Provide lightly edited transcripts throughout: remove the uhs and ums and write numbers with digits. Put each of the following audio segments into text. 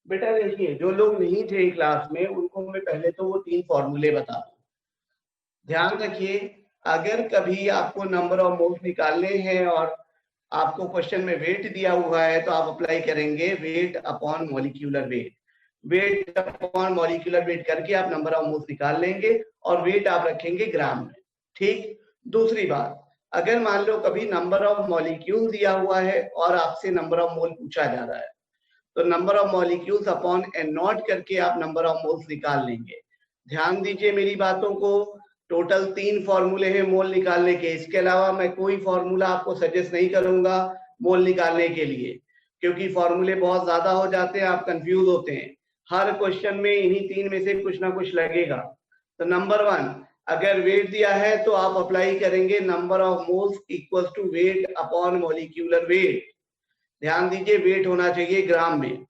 बेटा देखिए, जो लोग नहीं थे क्लास में उनको मैं पहले तो वो 3 फॉर्मूले बता दूं। ध्यान रखिए, अगर कभी आपको नंबर ऑफ मोल्स निकालने हैं और आपको क्वेश्चन में वेट दिया हुआ है तो आप अप्लाई करेंगे wait upon molecular wait. Wait upon molecular wait करके आप नंबर ऑफ मोल्स निकाल लेंगे और वेट आप रखेंगे ग्राम में। ठीक। दूसरी बात, अगर मान लो कभी नंबर ऑफ मॉलिक्यूल दिया हुआ है और आपसे नंबर ऑफ मोल पूछा जा रहा है तो number of molecules upon N naught करके आप नंबर ऑफ मोल्स निकाल लेंगे। ध्यान दीजिए मेरी बातों को, टोटल 3 फॉर्मूले हैं मोल निकालने के। इसके अलावा मैं कोई फॉर्मूला आपको सजेस्ट नहीं करूंगा मोल निकालने के लिए, क्योंकि फॉर्मूले बहुत ज्यादा हो जाते हैं, आप कंफ्यूज होते हैं। हर क्वेश्चन में इन्हीं 3 में से कुछ ना कुछ लगेगा। तो नंबर 1, अगर वेट दिया है तो आप अप्लाई करेंगे number of moles equal to weight upon molecular weight. ध्यान दीजिए, वेट होना चाहिए ग्राम में।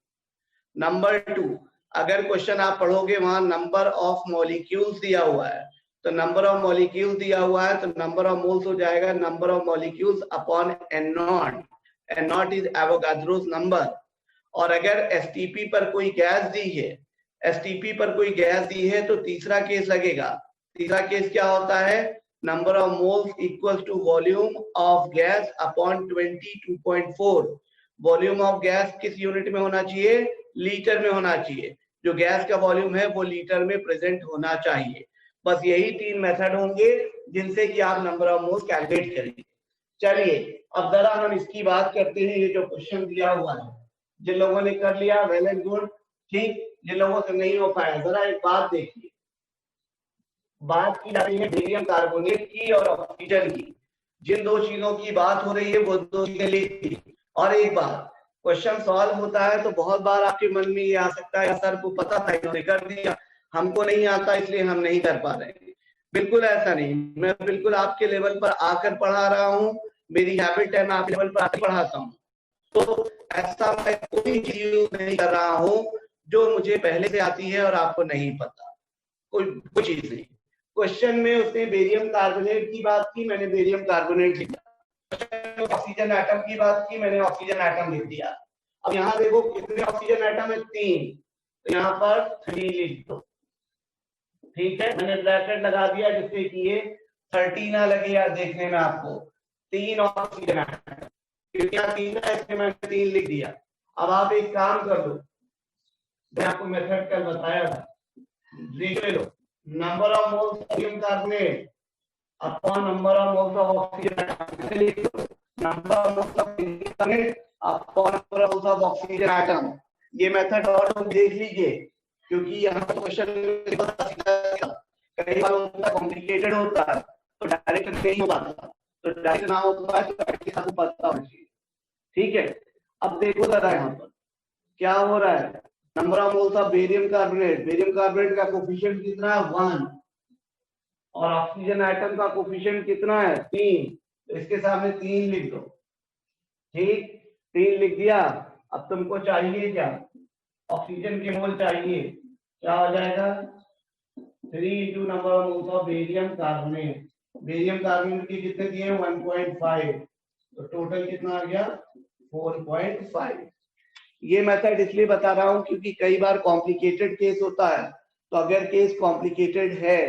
नंबर 2, अगर क्वेश्चन आप पढ़ोगे वहां नंबर ऑफ मॉलिक्यूल्स दिया हुआ है तो नंबर ऑफ मॉलिक्यूल दिया हुआ है तो नंबर ऑफ मोल्स हो जाएगा number of molecules upon N naught. N naught is Avogadro's number. और अगर एसटीपी पर कोई गैस दी है, एसटीपी पर कोई गैस दी है तो तीसरा केस लगेगा। तीसरा केस क्या होता है? Number of moles equal to volume of gas upon 22.4। Volume of gas किस यूनिट में होना चाहिए? लीटर में होना चाहिए। जो गैस का वॉल्यूम है वो लीटर में प्रेजेंट होना चाहिए। बस यही 3 मेथड होंगे जिनसे कि आप नंबर ऑफ मोल्स कैलकुलेट करेंगे। चलिए अब जरा हम इसकी बात करते हैं। ये जो क्वेश्चन दिया हुआ है, जिन लोगों ने कर लिया वेल एंड गुड। ठीक, जिन लोगों से नहीं हो पाया, जरा एक बात देखिए। बात की जा रही है बेरियम कार्बोनेट की और ऑक्सीजन की। जिन 2 चीजों की बात हो रही है वो 2 चीजें लिखी। और एक बात, क्वेश्चन सॉल्व होता है तो बहुत बार आपके मन में ये आ सकता है सर को पता था इन्होंने कर दिया, हमको नहीं आता इसलिए हम नहीं कर पा रहे हैं। बिल्कुल ऐसा नहीं, मैं बिल्कुल आपके लेवल पर आकर पढ़ा रहा हूँ। मेरी हैबिट है, मैं आपके लेवल पर आकर पढ़ाता हूँ। तो ऐसा मैं कोई चीज नहीं कर रहा हूँ जो मुझे पहले से आती है और आपको नहीं पता। कोई चीज नहीं। क्वेश्चन में उसने बेरियम कार्बोनेट की बात की, मैंने बेरियम कार्बोनेट लिखा। ऑक्सीजन एटम की बात की, मैंने ऑक्सीजन एटम लिख दिया। अब यहाँ देखो कितने ऑक्सीजन एटम है? 3। तो यहाँ पर 3 लिख दो। ठीक है, मैंने ब्रैकेट लगा दिया जिससे कि ये 30 ना लगे यार देखने में आपको। 3 ऑक्सीजन एटम, क्योंकि यहाँ 3 है इसलिए मैंने 3 लिख दिया। अब आप एक काम कर दो, मैं आपको मेथड कल बताया था, लिख लो number of moles sodium carbonate upon number of moles of oxygen. लिख लो number of moles of carbonate upon number of moles of oxygen atom. ये मेथड और लोग देख लीजिए, क्योंकि यहाँ पर क्वेश्चन कई बार उनका कॉम्प्लिकेटेड होता है तो डायरेक्ट नहीं हो पाता। तो डायरेक्ट ना हो पाए तो प्रैक्टिस आपको पता होना चाहिए। ठीक है, अब देखो जरा यहाँ पर क्या हो रहा है। Number of moles of barium carbonate, barium carbonate का कोफिशिएंट कितना है? 1। और ऑक्सीजन एटम का कोफिशिएंट कितना है? 3। तो इसके सामने 3 लिख दो। ठीक, 3 लिख दिया। अब तुमको चाहिए क्या? ऑक्सीजन के मोल चाहिए। क्या हो जाएगा? 3 into number of moles of barium carbonate. Barium carbonate के कितने दिए? 1.5। तो टोटल कितना आ गया? 4.5। ये मेथड इसलिए बता रहा हूं क्योंकि कई बार कॉम्प्लिकेटेड केस होता है। तो अगर केस कॉम्प्लिकेटेड है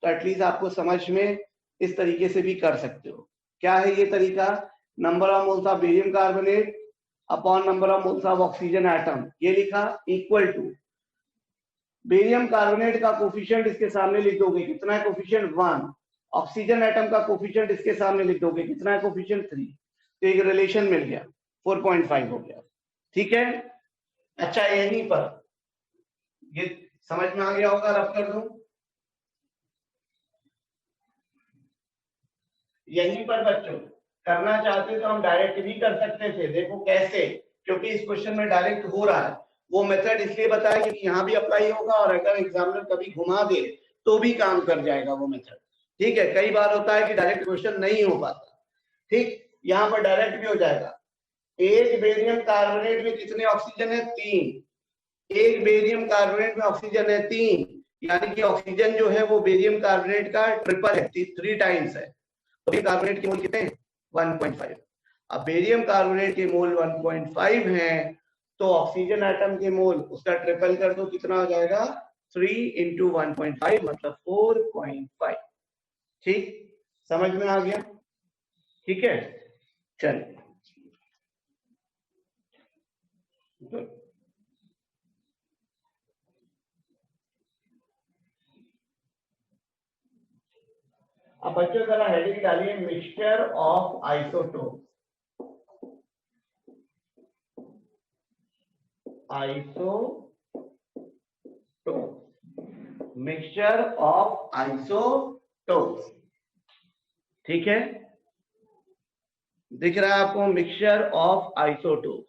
तो एटलीस्ट आपको समझ में इस तरीके से भी कर सकते हो। क्या है ये तरीका? Number of moles of barium carbonate upon number of moles of oxygen atom, ये लिखा, इक्वल टू बेरियम कार्बोनेट का कोफिशिएंट इसके सामने लिख दोगे। कितना है कोफिशिएंट? 1। ऑक्सीजन एटम का कोफिशिएंट इसके सामने लिख दोगे। कितना है कोफिशिएंट? 3। तो एक रिलेशन मिल गया, 4.5 हो गया। ठीक है, अच्छा यहीं पर ये समझ में आ गया होगा, रफ कर दूं। यहीं पर बच्चों करना चाहते तो हम डायरेक्ट भी कर सकते थे। देखो कैसे, क्योंकि इस क्वेश्चन में डायरेक्ट हो रहा है। वो मेथड इसलिए बताया कि यहाँ भी अप्लाई होगा और अगर एग्जामिनर कभी घुमा दे तो भी काम कर जाएगा वो मेथड। ठीक है, कई बार होता है कि डायरेक्ट क्वेश्चन नहीं हो पाता। ठीक, यहाँ पर डायरेक्ट भी हो जाएगा। एक बेरियम कार्बोनेट में कितने ऑक्सीजन है? 3। एक बेरियम कार्बोनेट में ऑक्सीजन है 3, यानी कि ऑक्सीजन जो है वो बेरियम कार्बोनेट का ट्रिपल है, 3 टाइम्स है। तो कार्बोनेट के मोल कितने हैं? 1.5। अब बेरियम कार्बोनेट के मोल 1.5 हैं तो ऑक्सीजन एटम के मोल उसका ट्रिपल कर दो, कितना हो जाएगा 3 × 1.5 मतलब 4.5। ठीक, समझ में आ गया? ठीक है, चलिए अब बच्चों जरा हेडिंग डालिए, mixture of isotope. Mixture of isotope, ठीक है, दिख रहा है आपको? Mixture of isotope.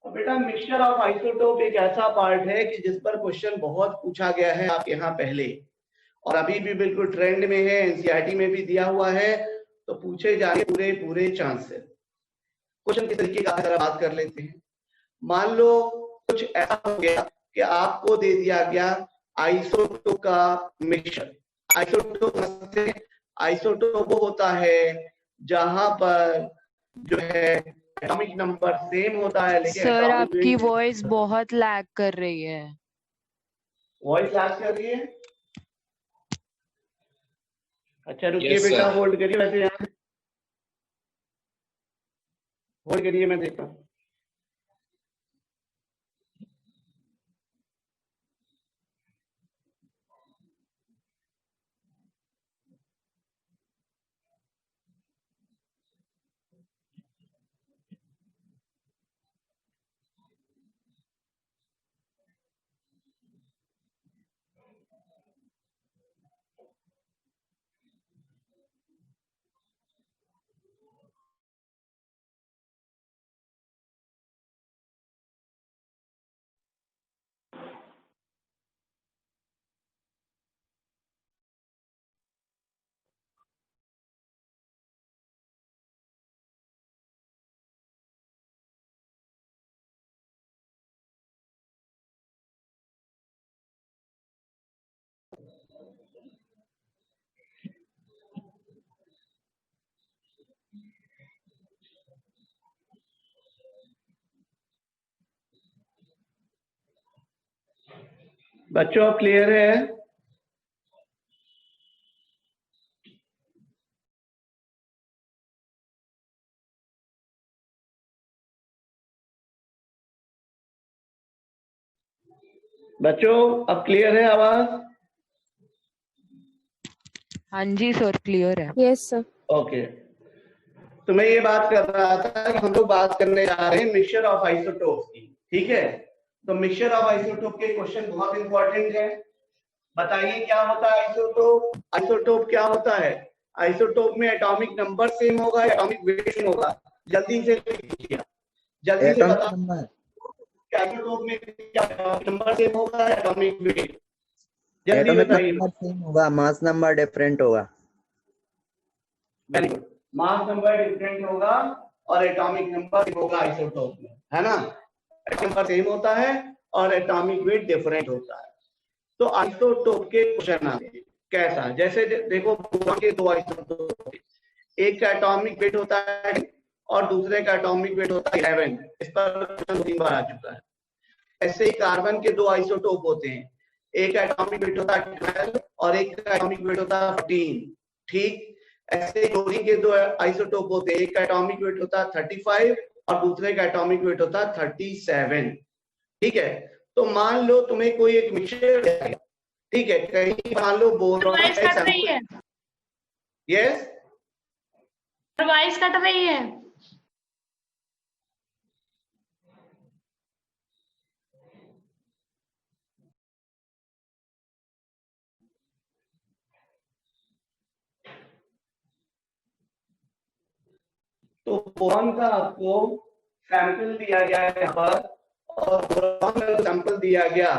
बेटा मिक्सचर ऑफ आइसोटोप एक ऐसा पार्ट है कि जिस पर क्वेश्चन बहुत पूछा गया है आप यहाँ पहले, और अभी भी बिल्कुल ट्रेंड में है, एनसीईआरटी में भी दिया हुआ है, तो पूछे जाने पूरे चांस है। क्वेश्चन के तरीके का अगर बात कर लेते हैं, मान लो कुछ ऐसा हो गया कि आपको दे दिया गया आइसोटोप का मिक्सचर। आइसोटोप वो होता है जहां पर जो है एटॉमिक नंबर सेम होता है, लेकिन सर आपकी वॉइस बहुत लैग कर रही है। वॉइस लैग कर रही है? अच्छा रुकिए बेटा, होल्ड करिए, वैसे यहाँ होल्ड करिए, मैं देखता हूँ। बच्चों अब क्लियर है? बच्चों अब क्लियर है आवाज? हाँ जी सर, क्लियर है। Yes sir. ओके, तो मैं ये बात कर रहा था कि हम लोग बात करने जा रहे हैं मिक्सचर ऑफ आइसोटोप की, ठीक है? तो मिक्सचर ऑफ आइसोटोप के क्वेश्चन बहुत इंपॉर्टेंट है। बताइए क्या होता है आइसोटोप? आइसोटोप क्या होता है? आइसोटोप में एटॉमिक नंबर सेम होगा, एटॉमिक वेट सेम होगा। जल्दी से लिखिए, जल्दी से बताओ आइसोटोप में क्या नंबर सेम होगा, एटॉमिक वेट? जल्दी बताइए। सेम होगा, मास नंबर डिफरेंट होगा। Very good, mass number different होगा और एटॉमिक नंबर होगा आइसोटोप में, है ना? नंबर सेम होता है और एटॉमिक वेट डिफरेंट होता है। तो आइसोटोप के क्वेश्चन आते हैं कैसा, जैसे देखो बोरॉन के दो आइसोटोप, एक का एटॉमिक वेट होता है और दूसरे का एटॉमिक वेट होता है 11। इस पर 3 बार आ चुका है। ऐसे ही कार्बन के दो आइसोटोप होते हैं, एक एटॉमिक वेट होता है 12 और एक का एटॉमिक वेट होता है 14। ठीक, ऐसे क्लोरीन के दो आइसोटोप होते हैं, एक का एटॉमिक वेट होता है 35 और दूसरे का एटॉमिक वेट होता है 37। ठीक है, तो मान लो तुम्हें कोई एक मिक्सचर, ठीक है, कहीं मान लो बोरॉन कट रही है। यस, वॉइस कट रही है। तो बोरॉन का आपको सैंपल दिया गया है यहाँ पर, और बोरॉन का सैंपल दिया गया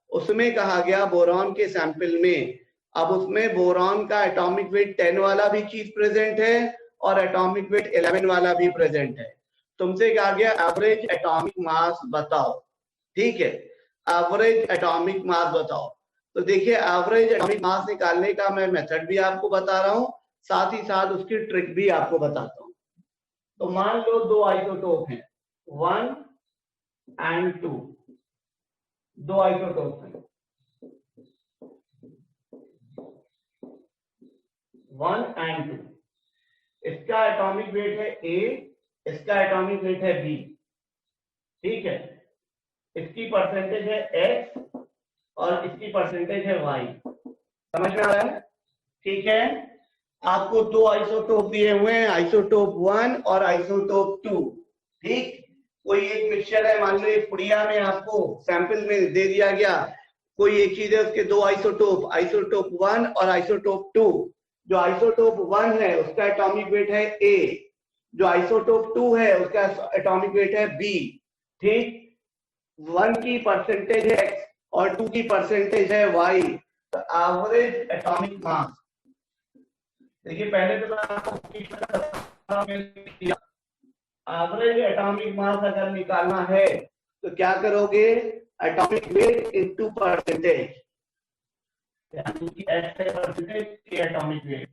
उसमें कहा गया बोरॉन के सैंपल में, अब उसमें बोरॉन का एटॉमिक वेट 10 वाला भी चीज प्रेजेंट है और एटॉमिक वेट 11 वाला भी प्रेजेंट है। तुमसे कहा गया एवरेज एटॉमिक मास बताओ, ठीक है, एवरेज एटॉमिक मास बताओ। तो देखिए एवरेज एटॉमिक मास निकालने का मैं मेथड भी आपको बता रहा हूँ, साथ ही साथ उसकी ट्रिक भी आपको बताता हूँ। तो मान लो दो आइसोटोप हैं 1 एंड 2, दो आइसोटोप हैं, 1 एंड 2। इसका एटॉमिक वेट है A, इसका एटॉमिक वेट है B, ठीक है। इसकी परसेंटेज है X और इसकी परसेंटेज है Y। समझ में आ रहा है? ठीक है। आपको दो आइसोटोप दिए हुए हैं, आइसोटोप 1 और आइसोटोप 2, ठीक। कोई एक मिक्सचर है, मान लो एक पुड़िया में आपको सैंपल में दे दिया गया, कोई एक चीज है, उसके दो आइसोटोप, आइसोटोप 1 और आइसोटोप 2। जो आइसोटोप 1 है उसका एटॉमिक वेट है A, जो आइसोटोप 2 है उसका एटॉमिक वेट है B, ठीक। 1 की परसेंटेज है X और 2 की परसेंटेज है Y। तो एवरेज एटॉमिक मास, देखिए पहले तो एवरेज एटॉमिक मास अगर निकालना है तो क्या करोगे, एटॉमिक वेट इनटू परसेंटेज, यानी कि X है परसेंटेज, के एटॉमिक वेट।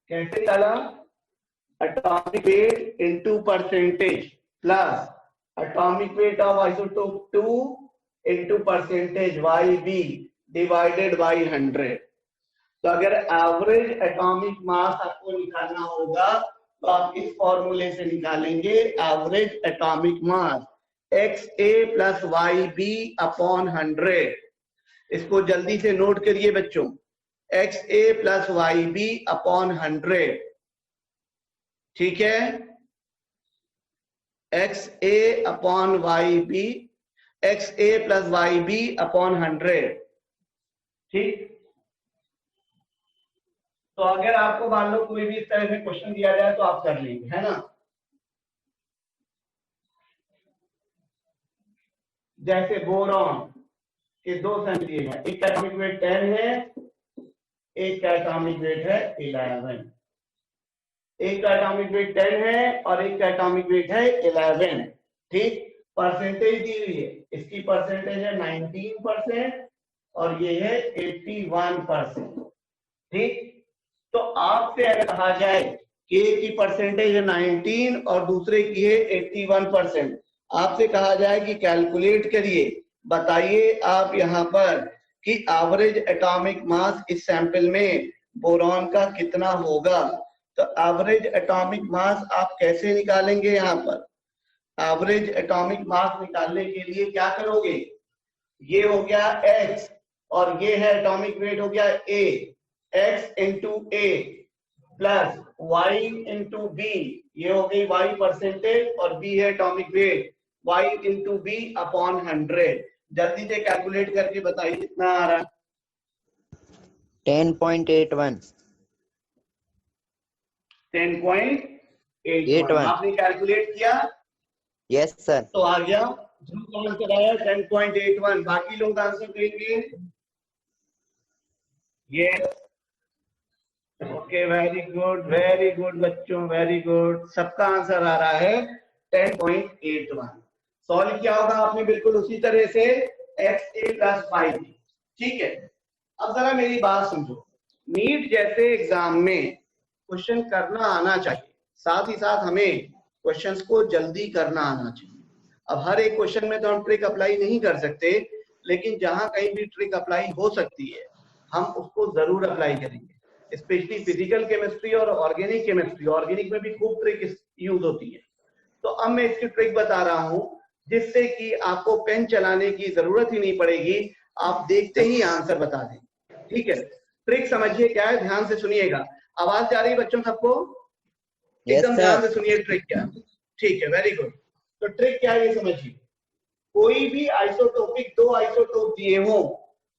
कैसे निकाला, atomic weight into percentage plus atomic weight of isotope 2 into percentage YB divided by 100। तो अगर एवरेज एटॉमिक मास आपको निकालना होगा तो आप इस फॉर्मूले से निकालेंगे, average atomic mass XA plus YB upon 100। इसको जल्दी से नोट करिए बच्चों, XA प्लस YB अपॉन 100, ठीक है। XA upon YB, XA plus YB upon 100, ठीक। तो अगर आपको मान लो कोई भी इस तरह से क्वेश्चन दिया जाए तो आप कर लेंगे, है ना। जैसे बोरॉन के दो सैंपल दिए हैं, एक का एटॉमिक वेट 10 है, एक का एटॉमिक वेट है 11। एक का एटॉमिक वेट 10 है और एक का एटॉमिक वेट है 11, ठीक। परसेंटेज दी हुई है, इसकी परसेंटेज है 19% और ये है 81%, ठीक। तो आपसे अगर कहा जाए कि एक की परसेंटेज है 19 और दूसरे की है 81%, आपसे कहा जाए कि कैलकुलेट करिए, बताइए आप यहाँ पर कि एवरेज एटॉमिक मास इस सैंपल में बोरॉन का कितना होगा। तो एवरेज एटॉमिक मास आप कैसे निकालेंगे, यहाँ पर एवरेज एटॉमिक मास निकालने के लिए क्या करोगे, ये हो गया X और ये है एटॉमिक वेट हो गया A, X into A plus Y into B, ये हो गई Y परसेंटेज और B है atomic weight, Y into B upon 100। जल्दी से कैलकुलेट करके बताइए कितना आ रहा है। 10.81 10.81 आपने कैलकुलेट किया? Yes sir. तो आ गया, जो आंसर आया 10.81। बाकी लोग आंसर देंगे? यस, ओके, वेरी गुड बच्चों, वेरी गुड। सबका आंसर आ रहा है 10.81। सॉल्व किया होगा आपने बिल्कुल उसी तरह से XA प्लस YB, ठीक है। अब जरा मेरी बात समझो, नीट जैसे एग्जाम में क्वेश्चन करना आना चाहिए, साथ ही साथ हमें क्वेश्चंस को जल्दी करना आना चाहिए। अब हर एक क्वेश्चन में तो हम ट्रिक अप्लाई नहीं कर सकते, लेकिन जहां कहीं भी ट्रिक अप्लाई हो सकती है हम उसको जरूर अप्लाई करेंगे, स्पेशली फिजिकल केमिस्ट्री और ऑर्गेनिक केमिस्ट्री। ऑर्गेनिक में भी खूब ट्रिक यूज होती है। तो अब मैं इसकी ट्रिक बता रहा हूं जिससे कि आपको पेन चलाने की जरूरत ही नहीं पड़ेगी, आप देखते ही आंसर बता देंगे, ठीक है। ट्रिक समझिए क्या है, ध्यान से सुनिएगा। आवाज जा रही है बच्चों सबको? एकदम ध्यान से सुनिए ट्रिक क्या, ठीक है, वेरी गुड। तो ट्रिक क्या है ये समझिए, कोई भी आइसोटोपिक दो आइसोटोप दिए हो,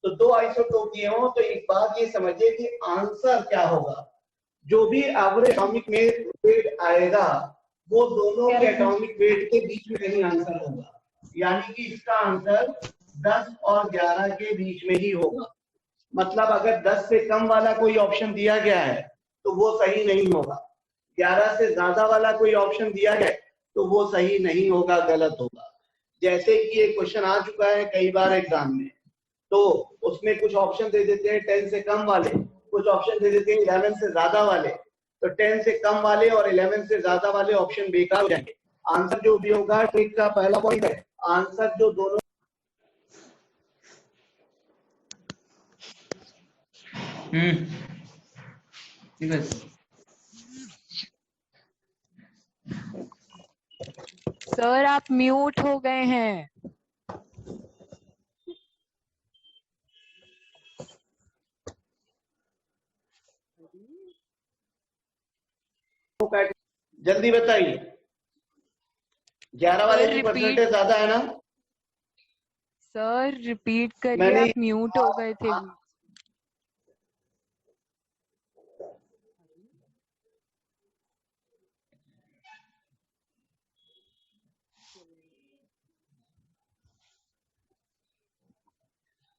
तो दो आइसोटोप दिए हो तो एक बात ये समझिए कि आंसर क्या होगा, जो भी एवरेज एटॉमिक वेट आएगा वो दोनों के एटॉमिक वेट के बीच में कहीं आंसर होगा, यानी कि इसका आंसर 10 और 11 के बीच में ही होगा। मतलब अगर 10 से कम वाला कोई ऑप्शन दिया गया है तो वो सही नहीं होगा, 11 से ज्यादा वाला कोई ऑप्शन दिया गया तो वो सही नहीं होगा, गलत होगा। जैसे कि एक क्वेश्चन आ चुका है कई बार एग्जाम में, तो उसमें कुछ ऑप्शन दे देते हैं 10 से कम वाले, कुछ ऑप्शन दे देते हैं 11 से ज्यादा वाले। तो 10 से कम वाले और 11 से ज्यादा वाले ऑप्शन बेकार हो जाएंगे। आंसर जो भी होगा, ट्रिक का पहला पॉइंट है, आंसर जो दोनों ठीक है सर आप म्यूट हो गए हैं। जल्दी बताइए। 11 वाले सर, की repeat। परसेंटेज ज्यादा है ना? सर रिपीट करिए, मैंने आप म्यूट हो गए थे।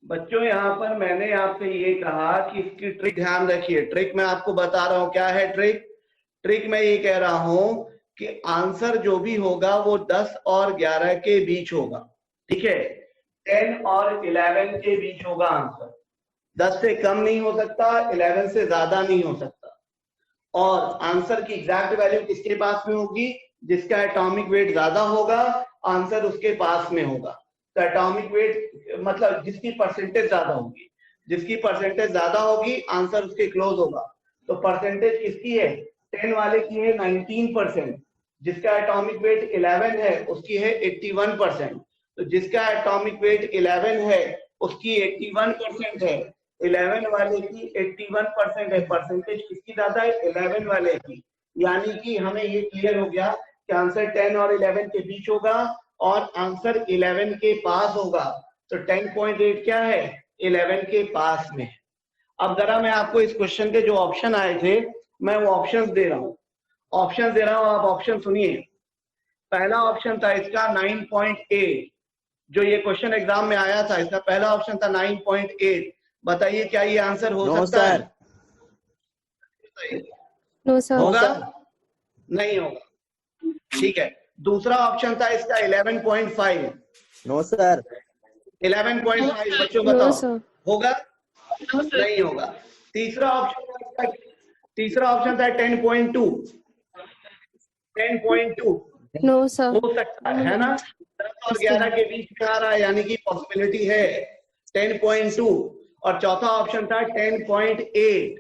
बच्चों यहाँ पर मैंने आपसे ये कहा कि इसकी ट्रिक ध्यान रखिए। ट्रिक मैं आपको बता रहा हूँ, क्या है ट्रिक? ट्रिक मैं ये कह रहा हूँ कि आंसर जो भी होगा वो 10 और 11 के बीच होगा, ठीक है? 10 और 11 के बीच होगा आंसर। 10 से कम नहीं हो सकता, 11 से ज्यादा नहीं हो सकता। और आंसर की एग्जैक्ट वैल्यू किसके पास में होगी? जिसका एटॉमिक वेट ज्यादा होगा, आंसर उसके पास में होगा। तो एटॉमिक वेट मतलब जिसकी परसेंटेज ज्यादा होगी, जिसकी परसेंटेज ज्यादा होगी आंसर उसके क्लोज होगा। तो परसेंटेज किसकी है? 10 वाले की है 19%, जिसका एटॉमिक वेट 11 है उसकी है 81%। तो जिसका एटॉमिक वेट 11 है उसकी 81% है, 11 वाले की 81% है। परसेंटेज किसकी ज्यादा है? 11 वाले की। यानी कि हमें ये क्लियर हो गया कि आंसर 10 और 11 के बीच होगा और आंसर 11 के पास होगा। तो 10.8 क्या है? 11 के पास में। अब जरा मैं आपको इस क्वेश्चन के जो ऑप्शन आए थे, मैं वो ऑप्शंस दे रहा हूँ। ऑप्शन दे रहा हूँ, आप ऑप्शन सुनिए। पहला ऑप्शन था इसका 9.8, जो ये क्वेश्चन एग्जाम में आया था, इसका पहला ऑप्शन था 9.8। बताइए क्या ये आंसर हो नो सकता है? सर। No sir. होगा? नहीं होगा। ठीक है। दूसरा ऑप्शन था इसका 11.5। No sir. 11.5 बच्चों नो बताओ, सर। होगा? नहीं होगा। तीसरा ऑप्शन था 10.2। 10.2 नो सर। हो सकता है ना? 10 और 11 के बीच में आ रहा है, यानी कि पॉसिबिलिटी है 10.2। और चौथा ऑप्शन था 10.8।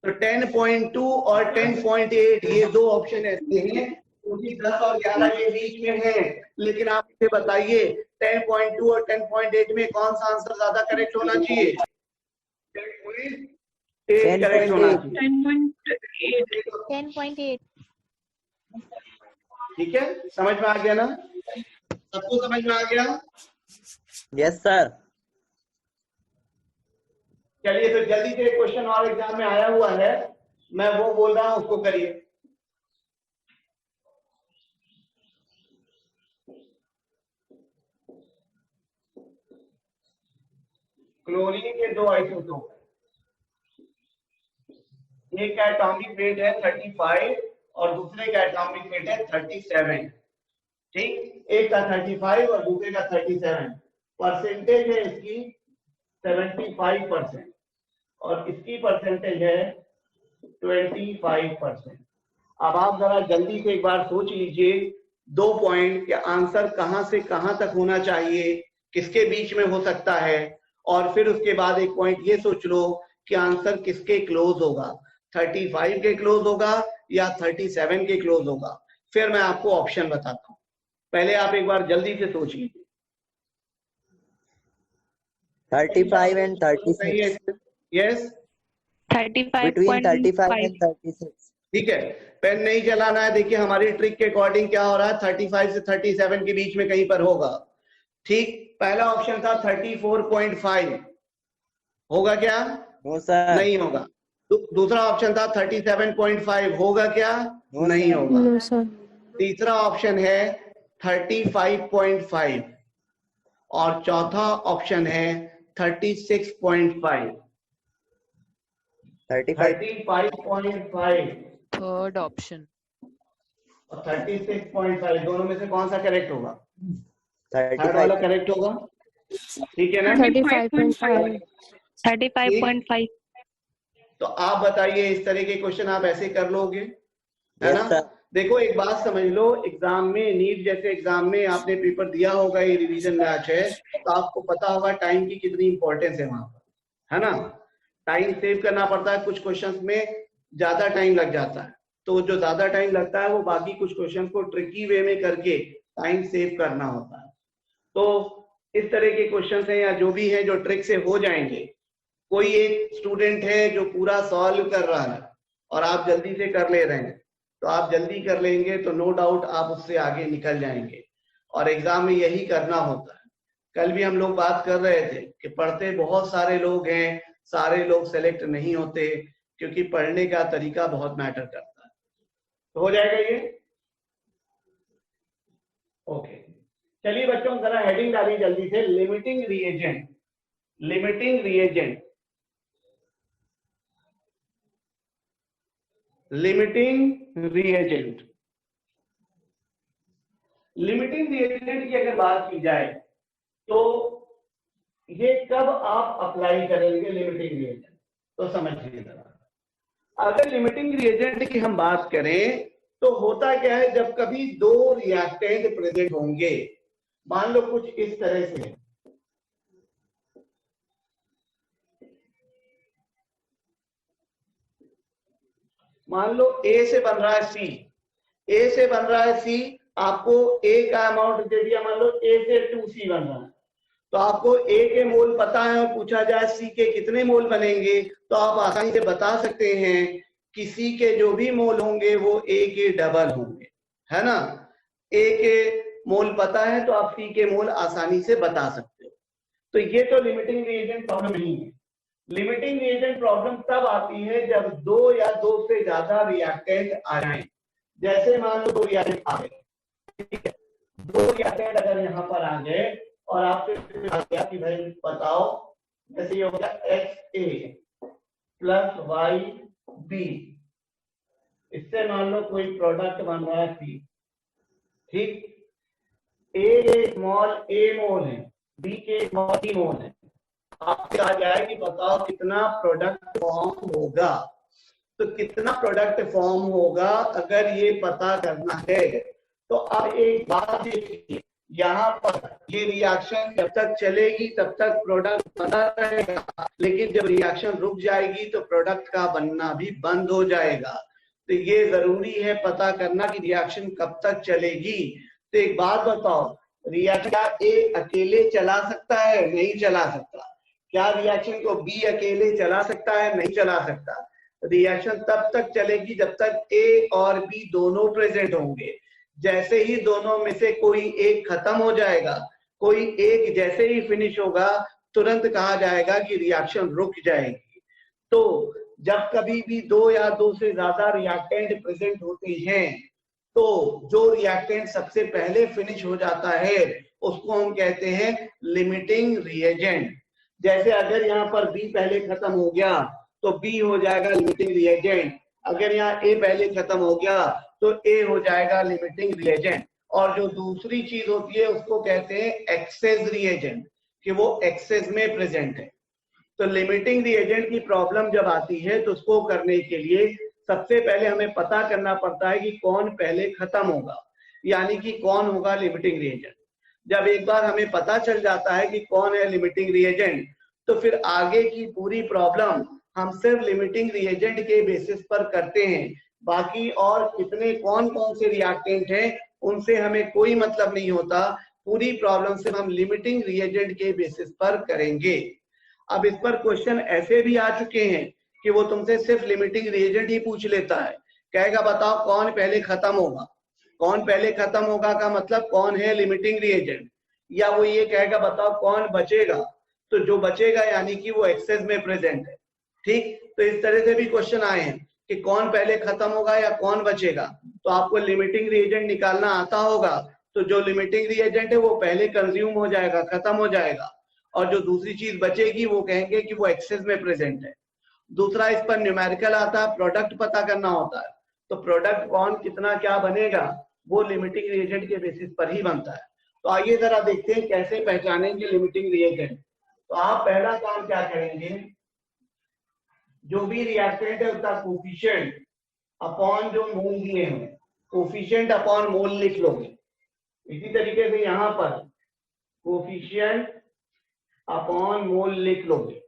तो 10.2 और 10.8 ये दो ऑप्शन ऐसे हैं जो कि 10 और 11 के बीच में है। लेकिन आप इसे बताइए 10.2 और 10.8 में कौन सा आंसर ज्यादा करेक्ट होना चाहिए? 10.8 करेक्ट होना चाहिए। 10.8। ठीक है, समझ में आ गया ना? सबको समझ में आ गया? Yes sir. चलिए तो जल्दी से एक क्वेश्चन और एग्जाम में आया हुआ है, मैं वो बोल रहा हूं, उसको करिए। क्लोरीन के दो आइसोटोप, एक का एटॉमिक वेट है 35 और दूसरे का एटॉमिक वेट है 37। ठीक, एक का 35 और दूसरे का 37। परसेंटेज है इसकी 75% और इसकी परसेंटेज है 25%। अब आप जरा जल्दी से एक बार सोच लीजिए 2 पॉइंट के आंसर कहां से कहां तक होना चाहिए, किसके बीच में हो सकता है, और फिर उसके बाद एक पॉइंट ये सोच लो कि आंसर किसके क्लोज होगा, 35 के क्लोज होगा या 37 के क्लोज होगा। फिर मैं आपको ऑप्शन बताता हूं, पहले आप एक बार जल्दी से सोच लीजिए। 35 and 36. Yes, 35 Between 35 and 36. ठीक है। पेन नहीं चलाना है। देखिए हमारी ट्रिक के अकॉर्डिंग क्या हो रहा है, 35 से 37 के बीच में कहीं पर होगा। ठीक, पहला ऑप्शन था 34.5, होगा क्या? No sir. नहीं होगा। दूसरा ऑप्शन था 37.5, होगा क्या? No, नहीं sir. होगा। No sir. तीसरा ऑप्शन है 35.5 और चौथा ऑप्शन है 36.5। 35. 35.5 थर्ड ऑप्शन। और 36.5 दोनों में से कौन सा करेक्ट होगा? थर्ड 35. वाला करेक्ट होगा, ठीक है ना? 35.5। 35.5। तो आप बताइए इस तरह के क्वेश्चन आप ऐसे कर लोगे, है Yes, ना? sir. देखो एक बात समझ लो, एग्जाम में, नीट जैसे एग्जाम में आपने पेपर दिया होगा, ये रिवीजन मैच है, तो आपको पता होगा टाइम की कितनी इंपॉर्टेंस है वहां पर, है ना? टाइम सेव करना पड़ता है, कुछ क्वेश्चंस में ज्यादा टाइम लग जाता है, तो जो ज्यादा टाइम लगता है वो बाकी कुछ क्वेश्चन को ट्रिकी वे में करके टाइम सेव करना होता है। तो इस तरह के क्वेश्चन है या जो भी है जो ट्रिक से हो जाएंगे। कोई एक स्टूडेंट है जो पूरा सॉल्व कर रहा है और आप जल्दी से कर ले रहे हैं, तो आप जल्दी कर लेंगे तो नो डाउट आप उससे आगे निकल जाएंगे, और एग्जाम में यही करना होता है। कल भी हम लोग बात कर रहे थे कि पढ़ते बहुत सारे लोग हैं, सारे लोग सेलेक्ट नहीं होते, क्योंकि पढ़ने का तरीका बहुत मैटर करता है। तो हो जाएगा ये, ओके। चलिए बच्चों जरा हेडिंग डाली जल्दी से, limiting reagent. Limiting reagent, limiting reagent. Limiting reagent की अगर बात की जाए तो ये कब आप अप्लाई करेंगे लिमिटिंग रिएजेंट, तो समझिए जरा। अगर लिमिटिंग रिएजेंट की हम बात करें तो होता क्या है, जब कभी दो रिएक्टेंट प्रेजेंट होंगे, मान लो कुछ इस तरह से, मान लो ए से बन रहा है सी, ए से बन रहा है सी, आपको ए का अमाउंट दे दिया, मान लो ए से 2C बन रहा है, तो आपको ए के मोल पता है और पूछा जाए सी के कितने मोल बनेंगे, तो आप आसानी से बता सकते हैं कि सी के जो भी मोल होंगे वो ए के डबल होंगे, है ना? ए के मोल पता है तो आप सी के मोल आसानी से बता सकते हो। तो ये तो लिमिटिंग रिएजेंट प्रॉब्लम नहीं है। लिमिटिंग रिएजेंट प्रॉब्लम तब आती है जब दो या दो से ज्यादा रिएक्टेंट आ जाए। जैसे मान लो दो रिएक्टेंट आ गए, ठीक है, दो रिएक्टेंट अगर यहाँ पर आ गए और आपसे पूछा गया कि भाई बताओ, जैसे ये हो गया XA प्लस YB, इससे मान लो कोई प्रोडक्ट बन रहा है C, ठीक? A स्मॉल A मोल है, B के स्मॉल B मोल है, आपसे आ जाए कि बताओ कितना प्रोडक्ट फॉर्म होगा। तो कितना प्रोडक्ट फॉर्म होगा अगर ये पता करना है, तो अब एक बात देखिए, यहाँ पर ये रिएक्शन जब तक चलेगी तब तक प्रोडक्ट बना रहेगा, लेकिन जब रिएक्शन रुक जाएगी तो प्रोडक्ट का बनना भी बंद हो जाएगा। तो ये जरूरी है पता करना कि रिएक्शन कब तक चलेगी। तो एक बात बताओ, रिएक्शन क्या ए अकेले चला सकता है? नहीं चला सकता। क्या रिएक्शन को बी अकेले चला सकता है? नहीं चला सकता। रिएक्शन तब तक चलेगी जब तक ए और बी दोनों प्रेजेंट होंगे। जैसे ही दोनों में से कोई एक खत्म हो जाएगा, कोई एक जैसे ही फिनिश होगा, तुरंत कहा जाएगा कि रिएक्शन रुक जाएगी। तो जब कभी भी दो या दो से ज्यादा रिएक्टेंट प्रेजेंट होते हैं, तो जो रिएक्टेंट सबसे पहले फिनिश हो जाता है उसको हम कहते हैं लिमिटिंग रिएजेंट। जैसे अगर यहाँ पर बी पहले खत्म हो गया तो बी हो जाएगा लिमिटिंग रिएजेंट, अगर यहाँ ए पहले खत्म हो गया तो ए हो जाएगा लिमिटिंग रिएजेंट। और जो दूसरी चीज होती है उसको कहते हैं एक्सेस रिएजेंट, कि वो एक्सेस में प्रेजेंट है। तो लिमिटिंग रिएजेंट की प्रॉब्लम जब आती है तो उसको करने के लिए सबसे पहले हमें पता करना पड़ता है कि कौन पहले खत्म होगा, यानी कि कौन होगा लिमिटिंग रिएजेंट। जब एक बार हमें पता चल जाता है कि कौन है लिमिटिंग रिएजेंट, तो फिर आगे की पूरी प्रॉब्लम हम सिर्फ लिमिटिंग रिएजेंट के बेसिस पर करते हैं। बाकी और कितने कौन कौन से रिएक्टेंट हैं उनसे हमें कोई मतलब नहीं होता। पूरी प्रॉब्लम सिर्फ हम लिमिटिंग रिएजेंट के बेसिस पर करेंगे। अब इस पर क्वेश्चन ऐसे भी आ चुके हैं कि वो तुमसे सिर्फ लिमिटिंग रिएजेंट ही पूछ लेता है, कहेगा बताओ कौन पहले खत्म होगा। कौन पहले खत्म होगा का मतलब कौन है लिमिटिंग रिएजेंट, या वो ये कहेगा बताओ कौन बचेगा, तो जो बचेगा यानी कि वो एक्सेस में प्रेजेंट है, ठीक। तो इस तरह से भी क्वेश्चन आए हैं कि कौन पहले खत्म होगा या कौन बचेगा। तो आपको लिमिटिंग रिएजेंट निकालना आता होगा, तो जो लिमिटिंग रिएजेंट है वो पहले कंज्यूम हो जाएगा, खत्म हो जाएगा, और जो दूसरी चीज बचेगी वो कहेंगे कि वो एक्सेस में प्रेजेंट है। दूसरा इस पर न्यूमेरिकल आता है, प्रोडक्ट पता करना होता है। तो प्रोडक्ट कौन कितना क्या बनेगा वो लिमिटिंग रिएजेंट के बेसिस पर ही बनता है। तो आइए जरा देखते हैं कैसे पहचानेंगे लिमिटिंग रिएजेंट। तो आप पहला काम क्या करेंगे, जो भी रिएक्टेंट है उसका कोफिशिएंट अपॉन जो मोल दिए हैं, कोफिशिएंट अपॉन मोल लिख लोगे। इसी तरीके से यहां पर कोफिशिएंट अपॉन मोल लिख लोगे,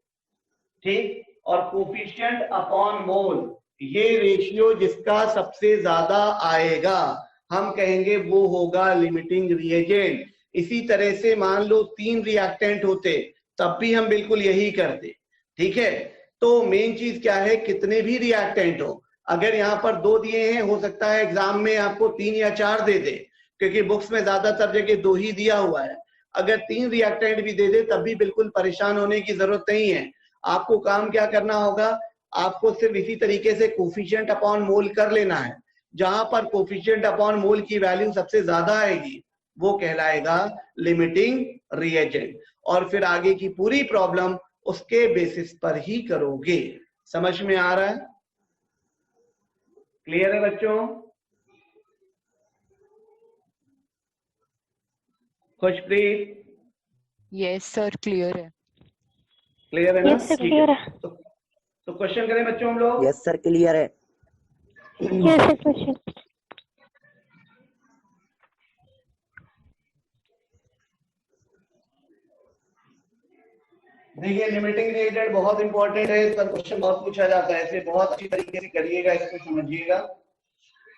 ठीक। और कोफिशिएंट अपॉन मोल, ये रेशियो जिसका सबसे ज्यादा आएगा हम कहेंगे वो होगा लिमिटिंग रिएजेंट। इसी तरह से मान लो 3 रिएक्टेंट होते तब भी हम बिल्कुल यही करते, ठीक है। तो मेन चीज क्या है, कितने भी रिएक्टेंट हो, अगर यहाँ पर 2 दिए हैं, हो सकता है एग्जाम में आपको 3 या 4 दे दे, क्योंकि बुक्स में ज्यादातर जगह 2 ही दिया हुआ है। अगर 3 रिएक्टेंट भी दे दे तब भी बिल्कुल परेशान होने की जरूरत नहीं है। आपको काम क्या करना होगा, आपको सिर्फ इसी तरीके से कोफिशिएंट अपॉन मोल कर लेना है। जहां पर कोफिशिएंट अपॉन मोल की वैल्यू सबसे ज्यादा आएगी वो कहलाएगा लिमिटिंग रिएजेंट, और फिर आगे की पूरी प्रॉब्लम उसके बेसिस पर ही करोगे। समझ में आ रहा है? क्लियर है बच्चों? खुशप्रीत, यस सर क्लियर है। क्लियर है ना? Yes, sir, ठीक clear है। तो क्वेश्चन करें बच्चों हम लोग। यस सर क्लियर है। Yes, sir, question. देखिए लिमिटिंग रिएजेंट बहुत इंपॉर्टेंट है, इस पर क्वेश्चन बहुत पूछा जाता है, इसे बहुत अच्छी तरीके से करिएगा, इसको समझिएगा।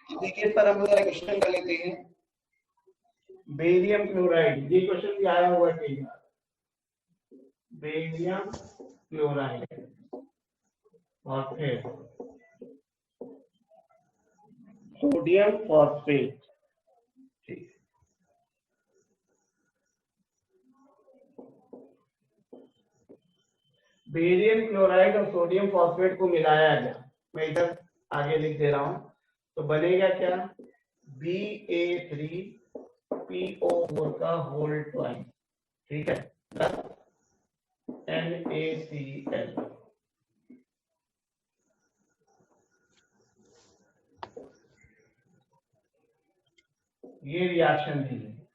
देखिए इस पर हम लोग क्वेश्चन कर लेते हैं। बेरियम क्लोराइड, ये क्वेश्चन भी आया हुआ है कई बार। Barium chloride phosphate, sodium phosphate, ठीक। बेरियम क्लोराइड और सोडियम फॉस्फेट को मिलाया गया, मैं इधर आगे लिख दे रहा हूं, तो बनेगा क्या, Ba3PO4 का होल ट्वाइस, ठीक है, NaCl। ये रिएक्शन दी है,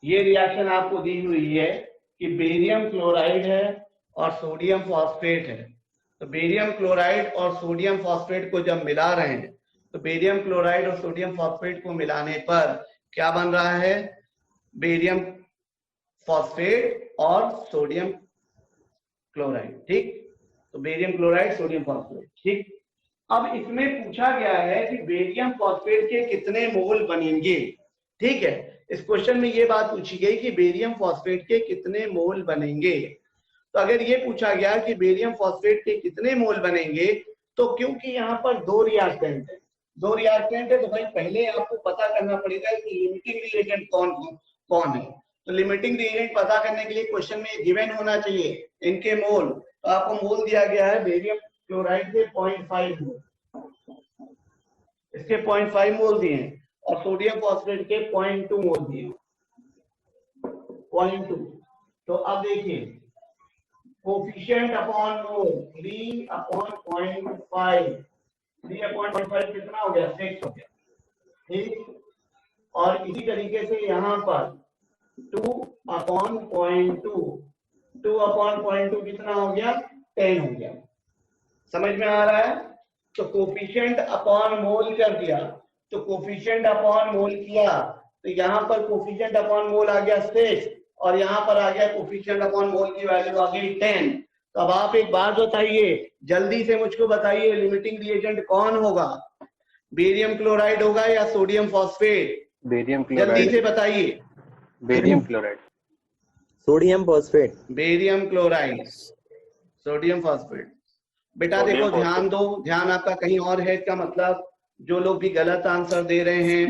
ये रिएक्शन आपको दी हुई है कि बेरियम क्लोराइड है और सोडियम फॉस्फेट है। तो बेरियम क्लोराइड और सोडियम फॉस्फेट को जब मिला रहे हैं तो बेरियम क्लोराइड और सोडियम फॉस्फेट को मिलाने पर क्या बन रहा है, बेरियम फॉस्फेट और सोडियम क्लोराइड, ठीक। तो बेरियम क्लोराइड सोडियम फॉस्फेट, ठीक। अब इसमें पूछा गया है कि बेरियम फॉस्फेट के कितने मोल बनेंगे, ठीक है। इस क्वेश्चन में ये बात पूछी गई कि बेरियम फॉस्फेट के कितने मोल बनेंगे। तो अगर ये पूछा गया कि बेरियम फॉस्फेट के कितने मोल बनेंगे, तो क्योंकि यहाँ पर 2 रिएक्टेंट है तो भाई पहले आपको पता करना पड़ेगा कि लिमिटिंग रिएजेंट कौन है। तो लिमिटिंग रिएजेंट पता करने के लिए क्वेश्चन में गिवन होना चाहिए इनके मोल। तो आपको मोल दिया गया है बेरियम क्लोराइड के 0.5 मोल, इसके 0.5 मोल दिए हैं, और सोडियम फॉस्फेट के 0.2 मोल दिए हैं, 0.2। तो अब देखिए कोफिशिएंट अपॉन मोल 3/0.5, 3/0.5 कितना हो गया, 6 हो गया, ठीक। और इसी तरीके से यहाँ पर 2/0.2, 2/0.2 कितना हो गया, 10 हो गया। समझ में आ रहा है? तो कोफिशिएंट अपॉन मोल कर दिया, तो कोफिशिएंट अपॉन मोल किया, तो यहाँ पर कोफिशिएंट अपॉन मोल आ गया 6 और यहाँ पर आ गया कोफिशिएंट अपॉन मोल की वैल्यू आ गई 10। तो अब आप एक बात बताइए, जल्दी से मुझको बताइए लिमिटिंग रिएजेंट कौन होगा, बेरियम क्लोराइड होगा या सोडियम फॉस्फेट? बेरियम क्लोराइड, जल्दी से बताइए। Barium chloride, sodium phosphate, barium chloride, sodium phosphate. बेटा देखो ध्यान दो, ध्यान आपका कहीं और है, इसका मतलब जो लोग भी गलत आंसर दे रहे हैं,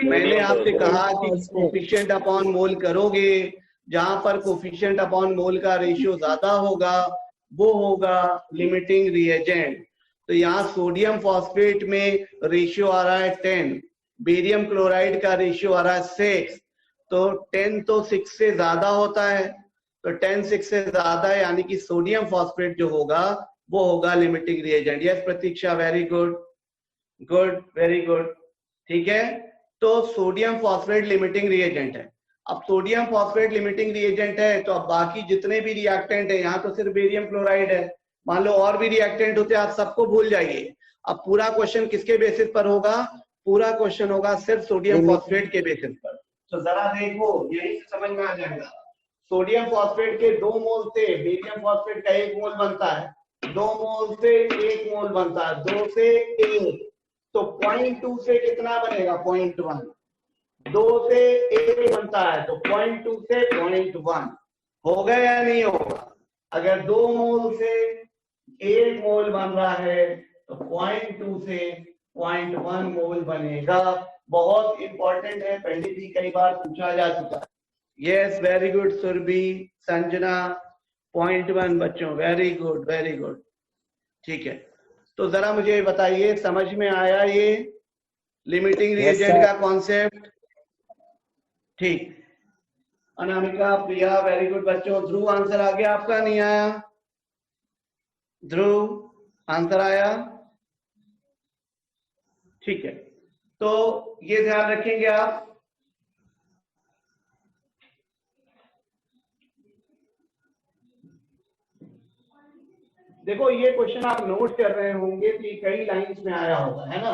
मैंने आपसे कहा कि कोफिशिएंट अपॉन मोल करोगे, जहां पर कोफिशिएंट अपॉन मोल का रेशियो ज्यादा होगा वो होगा लिमिटिंग रिएजेंट। तो यहाँ सोडियम फॉस्फेट में रेशियो आ रहा है 10, बेरियम क्लोराइड का रेशियो आ रहा है 6, तो 10 तो 6 से ज्यादा होता है, तो 10 6 से ज्यादा है, यानी कि सोडियम फॉस्फेट जो होगा वो होगा limiting reagent. Yes Pratiksha, very good, good, very good, ठीक है। तो सोडियम फॉस्फेट लिमिटिंग रिएजेंट है। अब सोडियम फॉस्फेट लिमिटिंग रिएजेंट है तो अब बाकी जितने भी रिएक्टेंट है, यहाँ तो सिर्फ बेरियम क्लोराइड है, मान लो और भी रिएक्टेंट होते, आप सबको भूल जाइए। अब पूरा क्वेश्चन किसके बेसिस पर होगा? पूरा क्वेश्चन होगा सिर्फ सोडियम फॉस्फेट के बेसिस पर। तो जरा देखो, यही से समझ में आ जाएगा। सोडियम फॉस्फेट के 2 मोल से बेरियम फॉस्फेट का 1 मोल बनता है, 2 मोल से 1 मोल बनता है, 2 से 1, तो 0.2 से कितना बनेगा? 0.1। 2 से 1 बनता है तो 0.2 से 0.1 होगा या नहीं होगा? अगर 2 मोल से 1 मोल बन रहा है तो 0.2 से 0.1 मोल बनेगा। बहुत इंपॉर्टेंट है, पहले भी कई बार पूछा जा चुका है। Yes, very good Surbhi, Sanjana, 0.1 बच्चों, वेरी गुड वेरी गुड। ठीक है, तो जरा मुझे बताइए, समझ में आया ये लिमिटिंग रिएजेंट का कॉन्सेप्ट? ठीक, अनामिका, प्रिया, वेरी गुड बच्चों। ध्रुव, आंसर आ गया आपका? नहीं आया? ध्रुव, आंसर आया? ठीक है, तो ये ध्यान रखेंगे आप। देखो, ये क्वेश्चन आप नोट कर रहे होंगे कि कई लाइंस में आया होगा, है ना?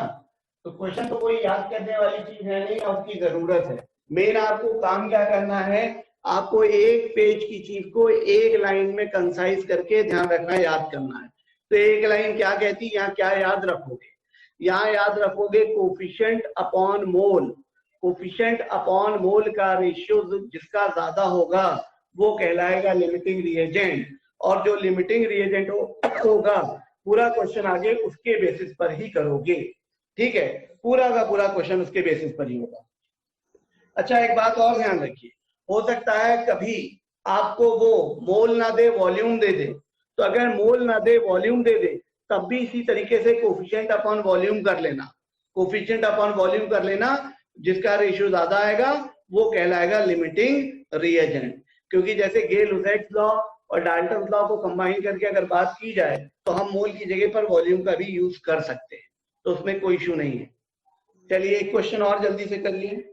तो क्वेश्चन तो कोई याद करने वाली चीज है नहीं, उसकी जरूरत है। मेन आपको काम क्या करना है, आपको एक पेज की चीज को एक लाइन में कंसाइज करके ध्यान रखना, याद करना है। तो एक लाइन क्या कहती है, यहाँ क्या याद रखोगे? यहाँ याद रखोगे coefficient upon mole. Coefficient upon mole का रेशियो जिसका ज्यादा होगा वो कहलाएगा लिमिटिंग रिएजेंट, और जो लिमिटिंग रिएजेंट होगा पूरा क्वेश्चन आगे उसके बेसिस पर ही करोगे। ठीक है, पूरा का पूरा क्वेश्चन उसके बेसिस पर ही होगा। अच्छा, एक बात और ध्यान रखिए, हो सकता है कभी आपको वो मोल ना दे, वॉल्यूम दे दे। तो अगर मोल ना दे, वॉल्यूम दे दे, तब भी इसी तरीके से कोफिशिएंट अपॉन वॉल्यूम कर लेना। कोफिशिएंट अपॉन वॉल्यूम कर लेना, जिसका रेशियो ज्यादा आएगा वो कहलाएगा लिमिटिंग रिएजेंट। क्योंकि जैसे गेल-लुसैक्स लॉ और डाल्टन लॉ को कंबाइन करके अगर बात की जाए तो हम मोल की जगह पर वॉल्यूम का भी यूज कर सकते हैं, तो उसमें कोई इशू नहीं है। चलिए, एक क्वेश्चन और जल्दी से कर लिए।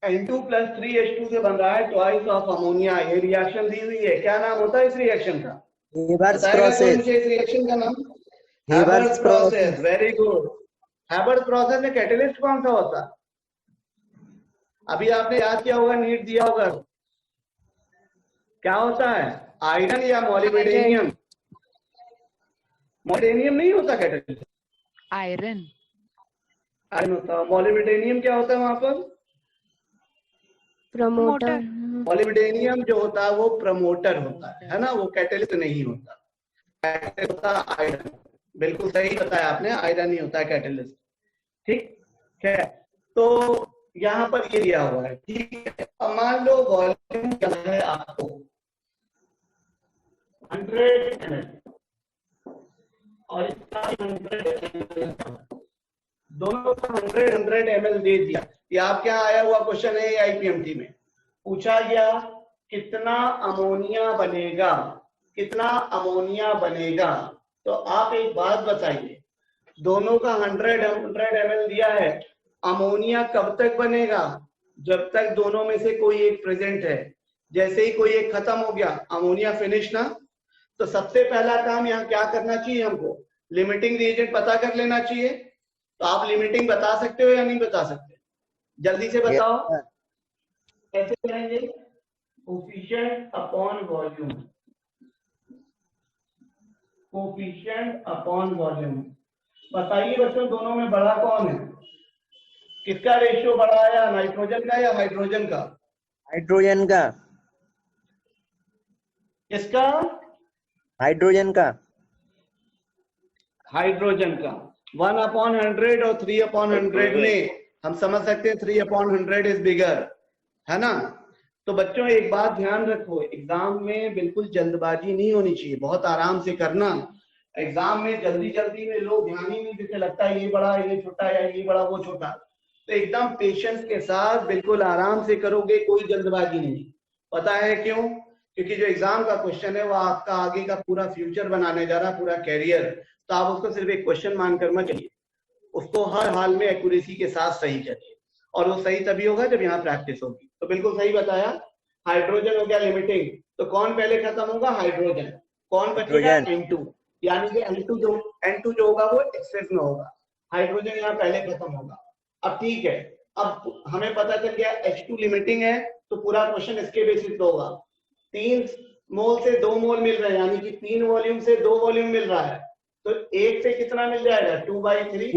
N2 + 3H2 से बन रहा है ट्वाइस ऑफ अमोनिया। ये रिएक्शन दी हुई है, क्या नाम होता है इस रिएक्शन का? Haber's process. मुझे इस रिएक्शन का नाम? Haber's process. Very good. Haber's process में कैटलिस्ट कौन सा होता है? अभी आपने याद किया होगा, नीट दिया होगा, क्या होता है? आयरन या मोलिब्डेनियम? मोलिब्डेनियम नहीं होता कैटलिस्ट, आयरन। आयरन होता है। मोलिब्डेनियम क्या होता है वहां पर? प्रमोटर। मोलिब्डेनियम जो होता है वो प्रमोटर होता है ना, वो कैटलिस्ट नहीं होता। कैटलिस्ट होता है आयरन। बिल्कुल सही बताया आपने, आयरन ही होता है कैटलिस्ट। ठीक है, तो यहाँ पर ये दिया हुआ है। ठीक है, अब मान लो वॉल्यूम क्या है आपको 100 ml और इसका 100 ml, दोनों का 100 ml दे दिया। ये आपके यहाँ आया हुआ क्वेश्चन है, आईपीएमटी में पूछा गया कितना अमोनिया बनेगा, कितना अमोनिया बनेगा। तो आप एक बात बताइए, दोनों का 100 ml दिया है, अमोनिया कब तक बनेगा? जब तक दोनों में से कोई एक प्रेजेंट है। जैसे ही कोई एक खत्म हो गया, अमोनिया फिनिश ना। तो सबसे पहला काम यहाँ क्या करना चाहिए हमको? लिमिटिंग रिएजेंट पता कर लेना चाहिए। तो आप लिमिटिंग बता सकते हो या नहीं बता सकते? जल्दी से बताओ। कैसे करेंगे? Coefficient upon volume. Coefficient upon volume. बताइए बच्चों, दोनों में बड़ा कौन है? किसका रेशियो बड़ा है, नाइट्रोजन का या हाइड्रोजन का? हाइड्रोजन का। किसका? हाइड्रोजन का। हाइड्रोजन का। 1/100 और 3/100 में हम समझ सकते हैं 3/100 इज बिगर, है ना? तो बच्चों एक बात ध्यान रखो, एग्जाम में बिल्कुल जल्दबाजी नहीं होनी चाहिए, बहुत आराम से करना। एग्जाम में जल्दी जल्दी में लोग ध्यान ही नहीं देते, लगता है ये बड़ा ये छोटा या ये बड़ा वो छोटा। तो एकदम पेशेंस के साथ बिल्कुल आराम से करोगे, कोई जल्दबाजी नहीं। पता है क्यों? क्योंकि जो एग्जाम का क्वेश्चन है वो आपका आगे का पूरा फ्यूचर बनाने जा रहा है, पूरा कैरियर। तो आप उसको सिर्फ एक क्वेश्चन मानकर मत चलिए, उसको हर हाल में एक्यूरेसी के साथ सही करिए, और वो सही तभी होगा जब यहाँ प्रैक्टिस होगी। तो बिल्कुल सही बताया। हाइड्रोजन हो गया लिमिटिंग, तो कौन पहले खत्म होगा? हाइड्रोजन। कौन बचेगा? N2, यानी कि N2 जो होगा वो एक्सेस में होगा, हाइड्रोजन यहाँ पहले खत्म होगा। अब ठीक है, अब हमें पता चल गया H2 लिमिटिंग है, तो पूरा क्वेश्चन इसके बेसिस पे होगा। 3 मोल से 2 मोल मिल रहे हैं, यानी कि 3 वॉल्यूम से 2 वॉल्यूम मिल रहा है, तो 1 से कितना मिल जाएगा? 2/3 2/3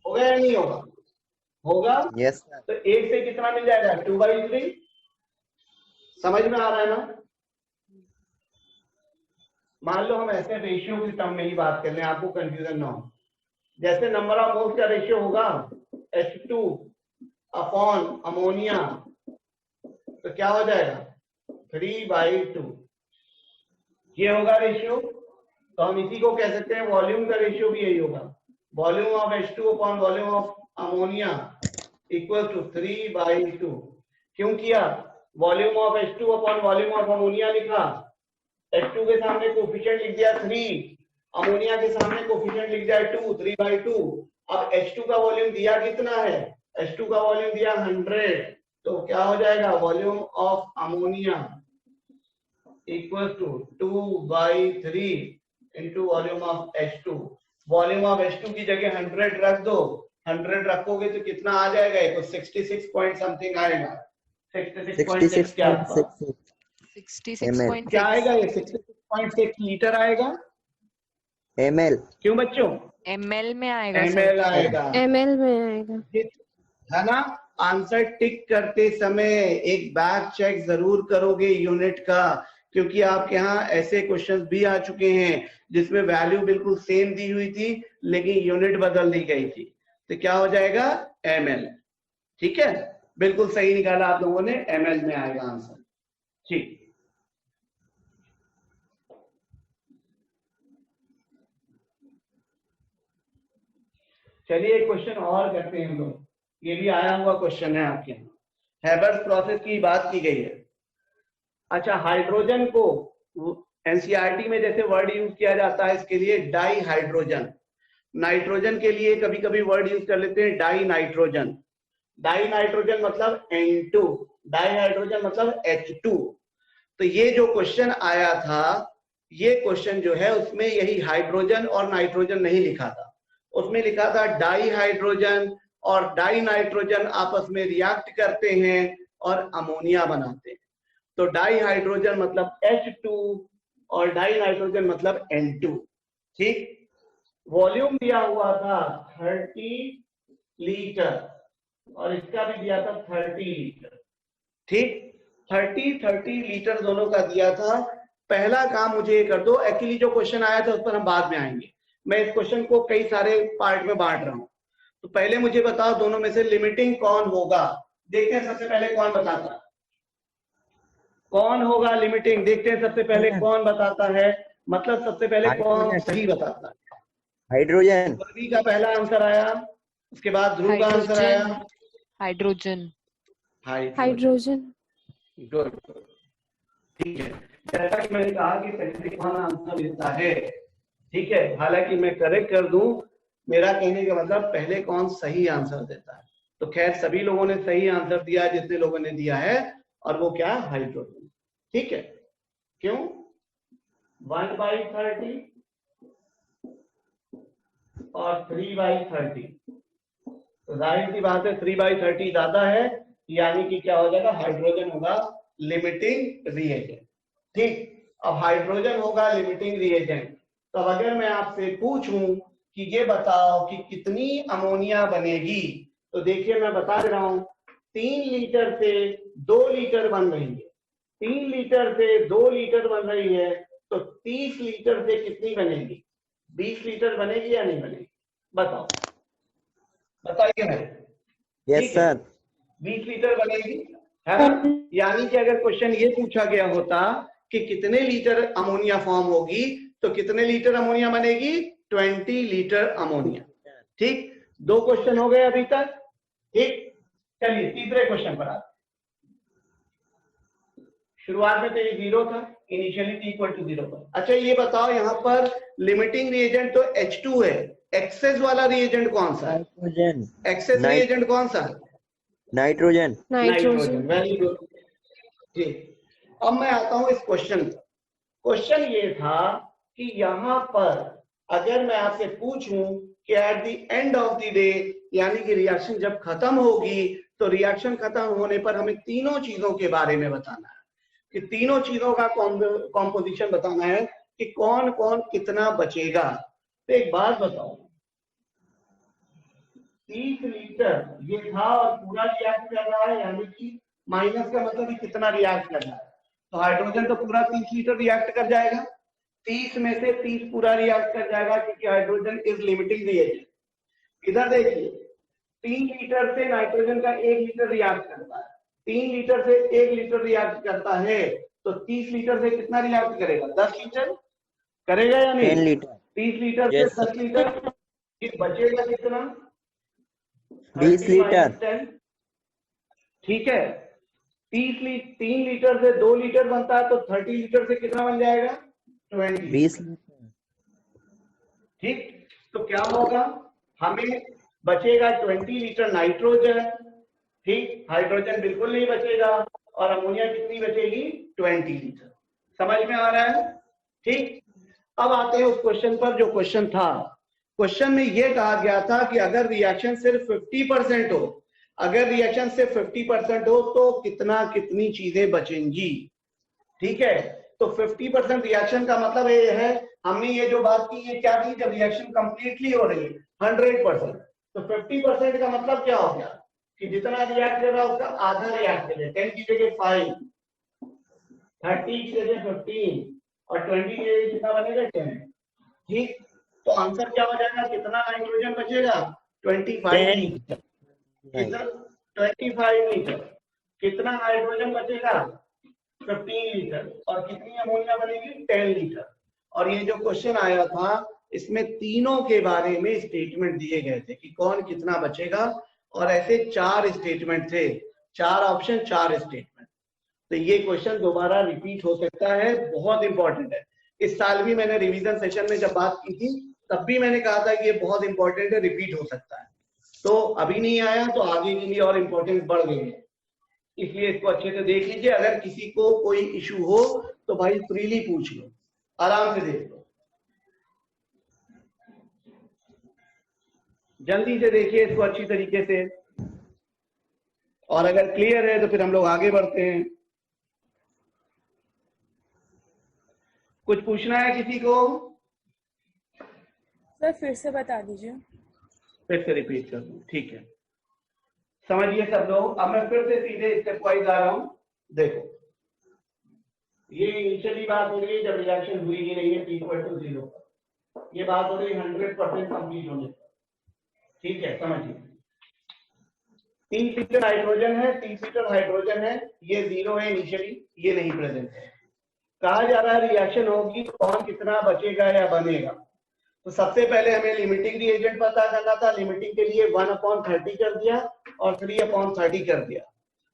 होगा या नहीं होगा? होगा। Yes sir. तो 1 से कितना मिल जाएगा? 2/3। समझ में आ रहा है ना? मान लो हम ऐसे रेशियो की टर्म में ही बात कर रहे हैं, आपको कंफ्यूजन ना हो। जैसे नंबर ऑफ मोल्स का रेशियो होगा H2 अपॉन अमोनिया, तो क्या हो जाएगा? 3/2। ये होगा रेशियो। तो हम इसी को कह सकते हैं वॉल्यूम का रेशियो भी यही होगा, volume of H2 upon volume of ammonia equal to 3/2। क्यों किया? Volume of H2 upon volume of ammonia लिखा, H2 के सामने कोफिशिएंट लिख दिया 3, अमोनिया के सामने कोफिशिएंट लिख दिया 2, 3/2। अब H2 का वॉल्यूम दिया कितना है? H2 का वॉल्यूम दिया 100, तो क्या हो जाएगा? Volume of ammonia equal to 2/3 into volume of H2। Volume of H2 की जगह 100 रख दो, 100 रखोगे तो कितना आ जाएगा? तो 66 पॉइंट समथिंग आएगा, 66.6 के आसपास। 66.6 क्या आएगा? ये 66.6 लीटर आएगा। ml क्यों बच्चों? ml में आएगा ml आएगा, ml में आएगा, है ना? आंसर टिक करते समय एक बैक चेक जरूर करोगे यूनिट का, क्योंकि आपके यहाँ ऐसे क्वेश्चंस भी आ चुके हैं जिसमें वैल्यू बिल्कुल सेम दी हुई थी लेकिन यूनिट बदल दी गई थी। तो क्या हो जाएगा? ml। ठीक है, बिल्कुल सही निकाला आप लोगों ने, ml में आएगा आंसर। ठीक, चलिए एक क्वेश्चन और करते हैं हम लोग। ये भी आया हुआ क्वेश्चन है आपके यहाँ, हैबर्स प्रोसेस की बात की गई है। अच्छा, हाइड्रोजन को एनसीईआरटी में जैसे वर्ड यूज किया जाता है इसके लिए डाई हाइड्रोजन, नाइट्रोजन के लिए कभी कभी वर्ड यूज कर लेते हैं डाई नाइट्रोजन। डाई नाइट्रोजन मतलब N2, डाई हाइड्रोजन मतलब H2। तो ये जो क्वेश्चन आया था, ये क्वेश्चन जो है उसमें यही हाइड्रोजन और नाइट्रोजन नहीं लिखा था, उसमें लिखा था डाई हाइड्रोजन और डाई नाइट्रोजन आपस में रिएक्ट करते हैं और अमोनिया बनाते हैं। तो डाई हाइड्रोजन मतलब H2 और डाई नाइट्रोजन मतलब N2। ठीक, वॉल्यूम दिया हुआ था 30 लीटर और इसका भी दिया था 30 लीटर। ठीक, 30 लीटर दोनों का दिया था। पहला काम मुझे ये कर दो, एक्चुअली जो क्वेश्चन आया था उस पर हम बाद में आएंगे, मैं इस क्वेश्चन को कई सारे पार्ट में बांट रहा हूं। तो पहले मुझे बताओ दोनों में से लिमिटिंग कौन होगा? देखते हैं सबसे पहले कौन बताता है, कौन होगा लिमिटिंग। देखते हैं सबसे पहले कौन बताता है, मतलब सबसे पहले कौन सही बताता है। हाइड्रोजन। रवि का पहला आंसर आया, उसके बाद ध्रुव का आंसर आया हाइड्रोजन। हाइड्रोजन। गुड, ठीक है। जैसा कि मैंने कहा कि पहले कौन आंसर देता है, ठीक है। हालांकि मैं करेक्ट कर दूं, मेरा कहने का मतलब पहले कौन सही आंसर देता है। तो खैर सभी लोगों ने सही आंसर दिया जितने लोगों ने दिया है, और वो क्या? हाइड्रोजन। ठीक है, क्यों? 1/30 और 3/30, तो जाहिर सी बात है 3/30 ज्यादा है, यानी कि क्या हो जाएगा? हाइड्रोजन होगा लिमिटिंग रिएजेंट। ठीक, अब हाइड्रोजन होगा लिमिटिंग रिएजेंट। तो अगर मैं आपसे पूछूं कि ये बताओ कि कितनी अमोनिया बनेगी, तो देखिए मैं बता दे रहा हूं, 3 लीटर से 2 लीटर बन रही है, 3 लीटर से 2 लीटर बन रही है, तो 30 लीटर से कितनी बनेगी? 20 लीटर बनेगी या नहीं बनेगी? बताओ, बताइए मेरे। Yes sir. 20 लीटर बनेगी, है ना? यानी कि अगर क्वेश्चन ये पूछा गया होता कि कितने लीटर अमोनिया फॉर्म होगी, तो कितने लीटर अमोनिया बनेगी? 20 लीटर अमोनिया। ठीक, 2 क्वेश्चन हो गए अभी तक। ठीक, चलिए तीसरे क्वेश्चन पर आते। शुरुआत में तो ये 0 था, इनिशियली t इक्वल टू 0 पर। अच्छा ये बताओ यहाँ पर लिमिटिंग रिएजेंट तो H2 है, एक्सेस वाला रिएजेंट कौन सा है? नाइट्रोजन। एक्सेस रिएजेंट कौन सा है? नाइट्रोजन। नाइट्रोजन। वेरी गुड जी। अब मैं आता हूं इस क्वेश्चन पर। क्वेश्चन ये था कि यहाँ पर अगर मैं आपसे पूछूं कि at the end of the day, यानी कि रिएक्शन जब खत्म होगी, तो रिएक्शन खत्म होने पर हमें तीनों चीजों के बारे में बताना है, कि तीनों चीजों का कॉम्पोजिशन बताना है कि कौन कौन कितना बचेगा। तो एक बात बताओ, 30 लीटर ये था और पूरा रिएक्ट कर रहा है, यानी कि माइनस का मतलब कितना रिएक्ट कर रहा है, तो हाइड्रोजन तो पूरा 30 लीटर रिएक्ट कर जाएगा, 30 में से 30 पूरा रिएक्ट कर जाएगा, क्योंकि हाइड्रोजन इज लिमिटिंग रिएजेंट। इधर देखिए, 3 लीटर से नाइट्रोजन का 1 लीटर रिएक्ट करता है, 3 लीटर से 1 लीटर रिएक्ट करता है, तो 30 लीटर से कितना रिएक्ट करेगा? 10 लीटर करेगा या नहीं? 10 लीटर। 30 लीटर से 10 लीटर, ये बचेगा कितना? 20 लीटर। ठीक है, 3 लीटर से 2 लीटर बनता है, तो 30 लीटर से कितना बन जाएगा? 20 लीटर। ठीक, तो क्या होगा? हमें बचेगा 20 लीटर नाइट्रोजन, ठीक, हाइड्रोजन बिल्कुल नहीं बचेगा, और अमोनिया कितनी बचेगी? 20 लीटर। समझ में आ रहा है? ठीक, अब आते हैं उस क्वेश्चन पर जो क्वेश्चन था। क्वेश्चन में यह कहा गया था कि अगर रिएक्शन सिर्फ 50% हो, अगर रिएक्शन सिर्फ 50% हो तो कितनी चीजें बचेंगी। ठीक है, तो 50% रिएक्शन का मतलब ये है, हमने ये जो बात की ये क्या थी, जब रिएक्शन कंप्लीटली हो रही है 100%, तो 50% का मतलब क्या हो गया कि जितना रिएक्ट कर रहा है उसका आधा रिएक्ट करेगा, 10 की जगह 5, 30 की जगह 15 और 20 की जगह कितना बनेगा? 10। ठीक, तो आंसर क्या हो जाएगा? कितना नाइट्रोजन बचेगा? 25 लीटर। कितना? 25 लीटर। कितना हाइड्रोजन बचेगा? 15 लीटर। और कितनी अमोनिया बनेगी? 10 लीटर। और ये जो क्वेश्चन आया था इसमें तीनों के बारे में स्टेटमेंट दिए गए थे कि कौन कितना बचेगा, और ऐसे 4 स्टेटमेंट थे, 4 ऑप्शन 4 स्टेटमेंट। तो ये क्वेश्चन दोबारा रिपीट हो सकता है, बहुत इंपॉर्टेंट है। इस साल भी मैंने रिवीजन सेशन में जब बात की थी तब भी मैंने कहा था कि ये बहुत इंपॉर्टेंट है, रिपीट हो सकता है। तो अभी नहीं आया तो आगे के लिए और इम्पोर्टेंस बढ़ गई है, इसलिए इसको अच्छे से देख लीजिए। अगर किसी को कोई इशू हो तो भाई फ्रीली पूछ लो, आराम से देख लो, जल्दी से देखिए इसको अच्छी तरीके से, और अगर क्लियर है तो फिर हम लोग आगे बढ़ते हैं। कुछ पूछना है किसी को? सर फिर से बता दीजिए। फिर से रिपीट कर दूं, ठीक है। समझिए सब लोग, अब मैं फिर से सीधे स्टेप वाइज आ रहा हूं। देखो, ये इनिशियली बात हो रही है जब रिएक्शन हुई ही नहीं है t इक्वल टू 0 पर, ये बात हो रही है 100% कंप्लीट होने पर। ठीक है, समझिए 3 लीटर हाइड्रोजन है, 30 लीटर हाइड्रोजन है, ये 0 है इनिशियली, ये नहीं प्रेजेंट है। कहा जा रहा है रिएक्शन होगी तो कौन कितना बचेगा या बनेगा। तो सबसे पहले हमें लिमिटिंग रिएजेंट पता करना था। लिमिटिंग के लिए 1/30 कर दिया और 3/30 कर दिया,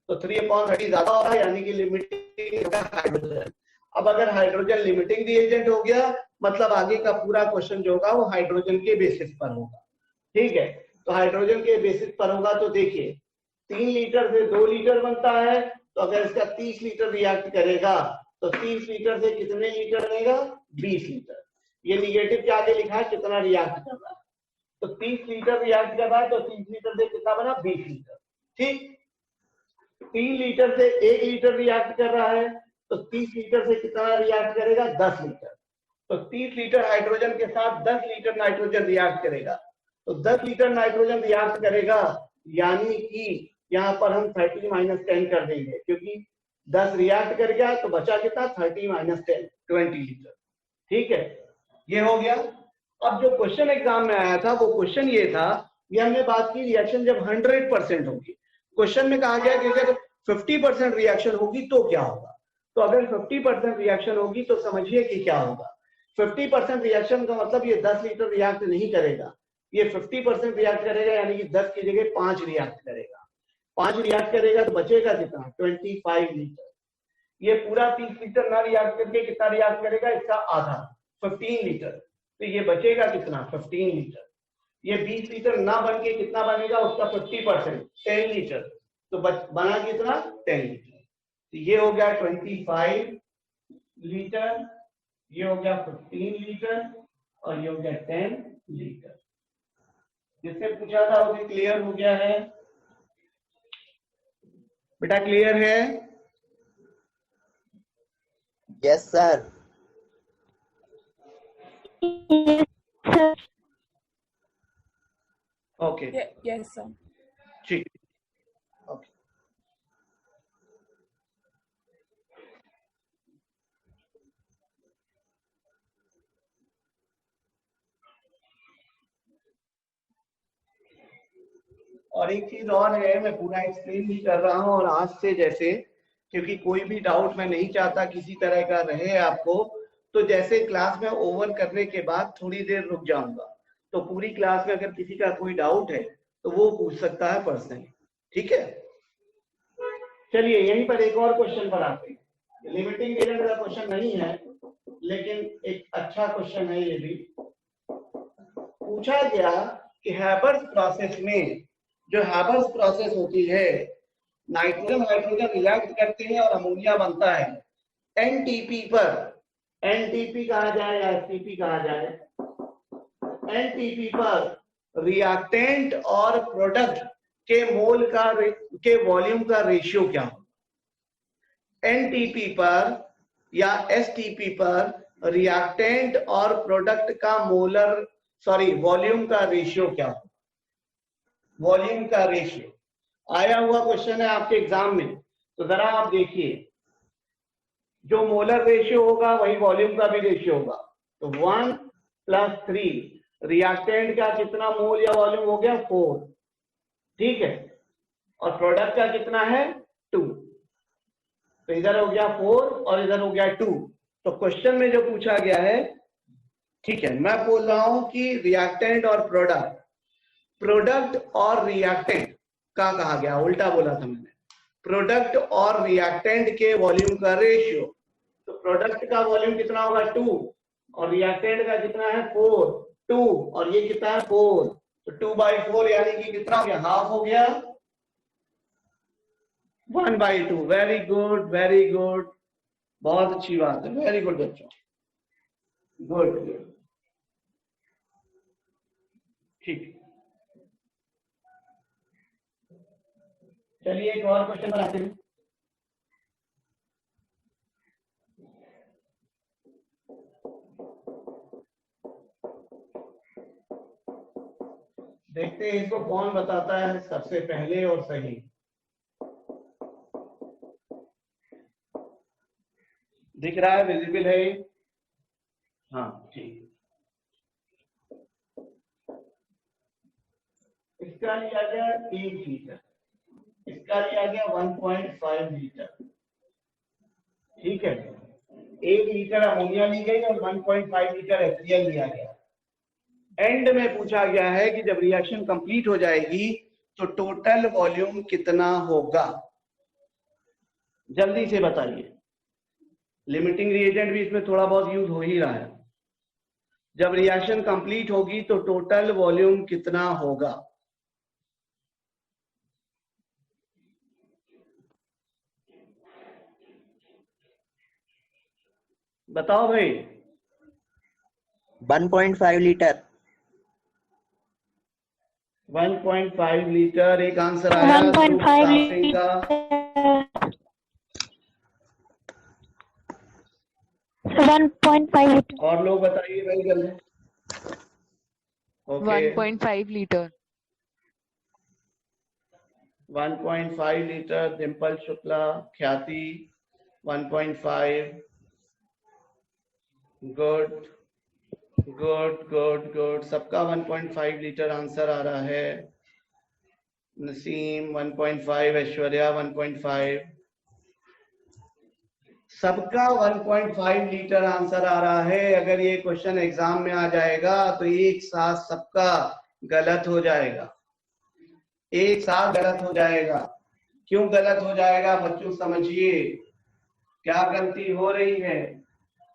तो 3/30 ज्यादा हो रहा है, यानी कि लिमिटिंग हाइड्रोजन। अब अगर हाइड्रोजन लिमिटिंग रिएजेंट हो गया मतलब आगे का पूरा क्वेश्चन जो होगा वो हाइड्रोजन के बेसिस पर होगा। ठीक है, तो हाइड्रोजन के बेसिस पर होगा। तो देखिए 3 लीटर से 2 लीटर बनता है, तो अगर इसका 30 लीटर रिएक्ट करेगा तो 30 लीटर से कितने लीटर बनेगा? 20 लीटर। ये निगेटिव के आगे लिखा है कितना रिएक्ट कर रहा है, तो 30 लीटर रिएक्ट कर रहा है, तो 30 लीटर से कितना बना? 20 लीटर। ठीक, 3 लीटर से 1 लीटर रिएक्ट कर रहा है, तो 30 लीटर से कितना रिएक्ट करेगा? 10 लीटर। तो 30 लीटर हाइड्रोजन के साथ 10 लीटर नाइट्रोजन रिएक्ट करेगा, तो 10 लीटर नाइट्रोजन रिएक्ट करेगा, यानी कि यहाँ पर हम 30 - 10 कर देंगे, क्योंकि 10 रिएक्ट कर गया तो बचा कितना? 30 - 10, 20 लीटर। ठीक है, ये हो गया। अब जो क्वेश्चन एग्जाम में आया था वो क्वेश्चन ये था, ये हमने बात की रिएक्शन जब 100% होगी। क्वेश्चन में कहा गया कि अगर 50% रिएक्शन होगी तो क्या होगा। तो अगर 50% रिएक्शन होगी तो समझिए कि क्या होगा। 50% रिएक्शन का मतलब ये 10 लीटर रिएक्ट नहीं करेगा, ये 50% रिएक्ट करेगा, यानी कि 10 की जगह 5 रिएक्ट करेगा। 5 रिएक्ट करेगा तो बचेगा कितना? 25 लीटर। ये पूरा 30 लीटर ना रिएक्ट करके कितना रिएक्ट करेगा, इसका आधा 15 लीटर। तो ये बचेगा कितना, 15 लीटर। ये 20 लीटर ना बन के कितना बनेगा, उसका 50%, 10 लीटर। तो बना कितना, 10 लीटर। तो ये हो गया 25 लीटर, ये हो गया 15 लीटर और ये हो गया 10 लीटर। जिससे पूछा था उसे क्लियर हो गया है बेटा, क्लियर है? Yes sir. Okay Yes, sir. ठीक, ओके। और एक चीज और है, मैं पूरा एक्सप्लेन नहीं कर रहा हूँ और आज से जैसे, क्योंकि कोई भी डाउट मैं नहीं चाहता किसी तरह का रहे आपको, तो जैसे क्लास में ओवर करने के बाद थोड़ी देर रुक जाऊंगा, तो पूरी क्लास में अगर किसी का कोई डाउट है तो वो पूछ सकता है पर्सनली, ठीक है? चलिए यहीं पर एक और क्वेश्चन पर आते हैं। लिमिटिंग एजेंट का क्वेश्चन नहीं है, लेकिन एक अच्छा क्वेश्चन है ये भी। पूछा गया कि हैबर्स प्रोसेस में, जो हैबर्स प्रोसेस होती है, नाइट्रोजन हाइड्रोजन रिएक्ट करते हैं और अमोनिया बनता है एनटीपी पर। एनटीपी कहा जाए या एसटीपी कहा जाए, एनटीपी पर रिएक्टेंट और प्रोडक्ट के मोल का के वॉल्यूम का रेशियो क्या हो? एनटीपी पर या एसटीपी पर रिएक्टेंट और प्रोडक्ट का वॉल्यूम का रेशियो क्या हो? वॉल्यूम का रेशियो आया हुआ क्वेश्चन है आपके एग्जाम में, तो जरा आप देखिए, जो मोलर रेशियो होगा वही वॉल्यूम का भी रेशियो होगा। तो 1+3, रिएक्टेंट का कितना मोल या वॉल्यूम हो गया, 4, ठीक है, और प्रोडक्ट का कितना है, 2। तो इधर हो गया 4 और इधर हो गया 2। तो क्वेश्चन में जो पूछा गया है, ठीक है, मैं बोल रहा हूं कि रिएक्टेंट और प्रोडक्ट और रिएक्टेंट का कहा गया, उल्टा बोला था मैंने, प्रोडक्ट और रिएक्टेंट के वॉल्यूम का रेशियो। तो प्रोडक्ट का वॉल्यूम कितना होगा, 2, और रिएक्टेंट का कितना है, 4, 2, और ये कितना है, 4। तो 2/4 यानी कि कितना हो गया, हाफ हो गया, 1/2। वेरी गुड, वेरी गुड, बहुत अच्छी बात है, वेरी गुड बच्चों, गुड गुड, ठीक। चलिए एक और क्वेश्चन बनाते हैं। देखते हैं इसको कौन बताता है सबसे पहले और सही। दिख रहा है, विजिबल है? हाँ ठीक। इसका लिया गया 1 लीटर, इसका लिया गया 1.5 लीटर, ठीक है। 1 लीटर अमोनिया ली गई और 1.5 लीटर HCl लिया गया। एंड में पूछा गया है कि जब रिएक्शन कंप्लीट हो जाएगी तो टोटल वॉल्यूम कितना होगा, जल्दी से बताइए। लिमिटिंग रिएजेंट भी इसमें थोड़ा बहुत यूज हो ही रहा है। जब रिएक्शन कंप्लीट होगी तो टोटल वॉल्यूम कितना होगा? बताओ भाई। 1.5 लीटर। 1.5 लीटर एक आंसर आया। 1.5 लीटर। 1.5 लीटर। और लोग बताइए भाई जल्दी। Okay 1.5 litre. 1.5 litre. Dimple Shukla, ख्याति 1.5। गुड गुड गुड गुड, सबका 1.5 लीटर आंसर आ रहा है। नसीम 1.5, ऐश्वर्या 1.5, सबका 1.5 लीटर आंसर आ रहा है। अगर ये क्वेश्चन एग्जाम में आ जाएगा तो एक साथ सबका गलत हो जाएगा, एक साथ गलत हो जाएगा। क्यों गलत हो जाएगा बच्चों, समझिए। क्या गलती हो रही है?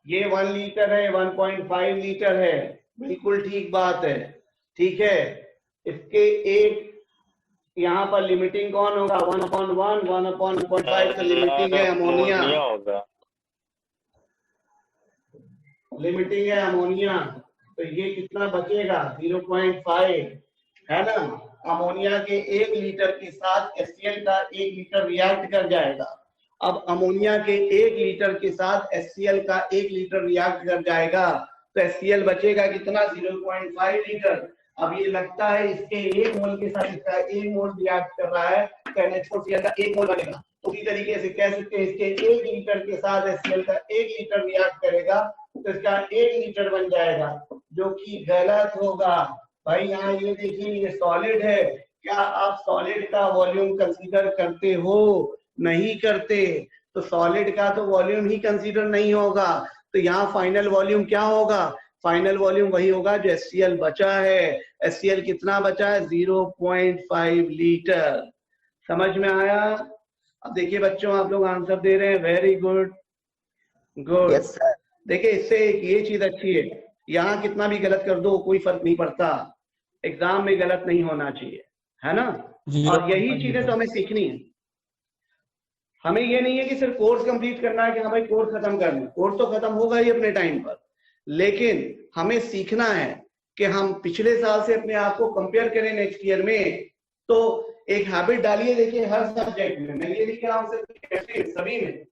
ये 1 लीटर है, 1.5 लीटर है, बिल्कुल ठीक बात है। ठीक है, इसके एक यहाँ पर लिमिटिंग कौन होगा? 1/1, 1/1.5 तो लिमिटिंग है अमोनिया, लिमिटिंग है अमोनिया। तो ये कितना बचेगा? 0.5 है ना। अमोनिया के 1 लीटर के साथ HCl का 1 लीटर रिएक्ट कर जाएगा। अब अमोनिया के 1 लीटर के साथ HCl का 1 लीटर रिएक्ट कर जाएगा तो HCl बचेगा कितना? 0.5 लीटर। अब ये लगता है इसके 1 मोल के साथ इसका 1 मोल रिएक्ट कर रहा है तो NH4Cl का 1 मोल बनेगा। तो इसी तरीके से कह सकते हैं इसके 1 लीटर के साथ HCl का 1 लीटर रिएक्ट करेगा तो इसका 1 लीटर बन जाएगा, जो कि गलत होगा। भाई यहाँ ये देखिए, ये सॉलिड है। क्या आप सॉलिड का वॉल्यूम कंसीडर करते हो? नहीं करते। तो सॉलिड का तो वॉल्यूम ही कंसीडर नहीं होगा। तो यहाँ फाइनल वॉल्यूम क्या होगा? फाइनल वॉल्यूम वही होगा जो HCl बचा है। HCl कितना बचा है? 0.5 लीटर। समझ में आया? अब देखिए बच्चों, आप लोग आंसर दे रहे हैं, very good, good. Yes sir. देखिए इससे एक ये चीज अच्छी है, यहाँ कितना भी गलत कर दो कोई फर्क नहीं पड़ता, एग्जाम में गलत नहीं होना चाहिए, है ना। और यही चीजें तो हमें सीखनी है। हमें ये नहीं है कि सिर्फ कोर्स कंप्लीट करना है कि हाँ भाई कोर्स खत्म करना है, कोर्स तो खत्म होगा ही अपने टाइम पर, लेकिन हमें सीखना है कि हम पिछले साल से अपने आप को कंपेयर करें नेक्स्ट ईयर में। तो एक हैबिट डालिए, देखिए हर सब्जेक्ट में, मैं ये नहीं कह रहा हूं सिर्फ सभी में,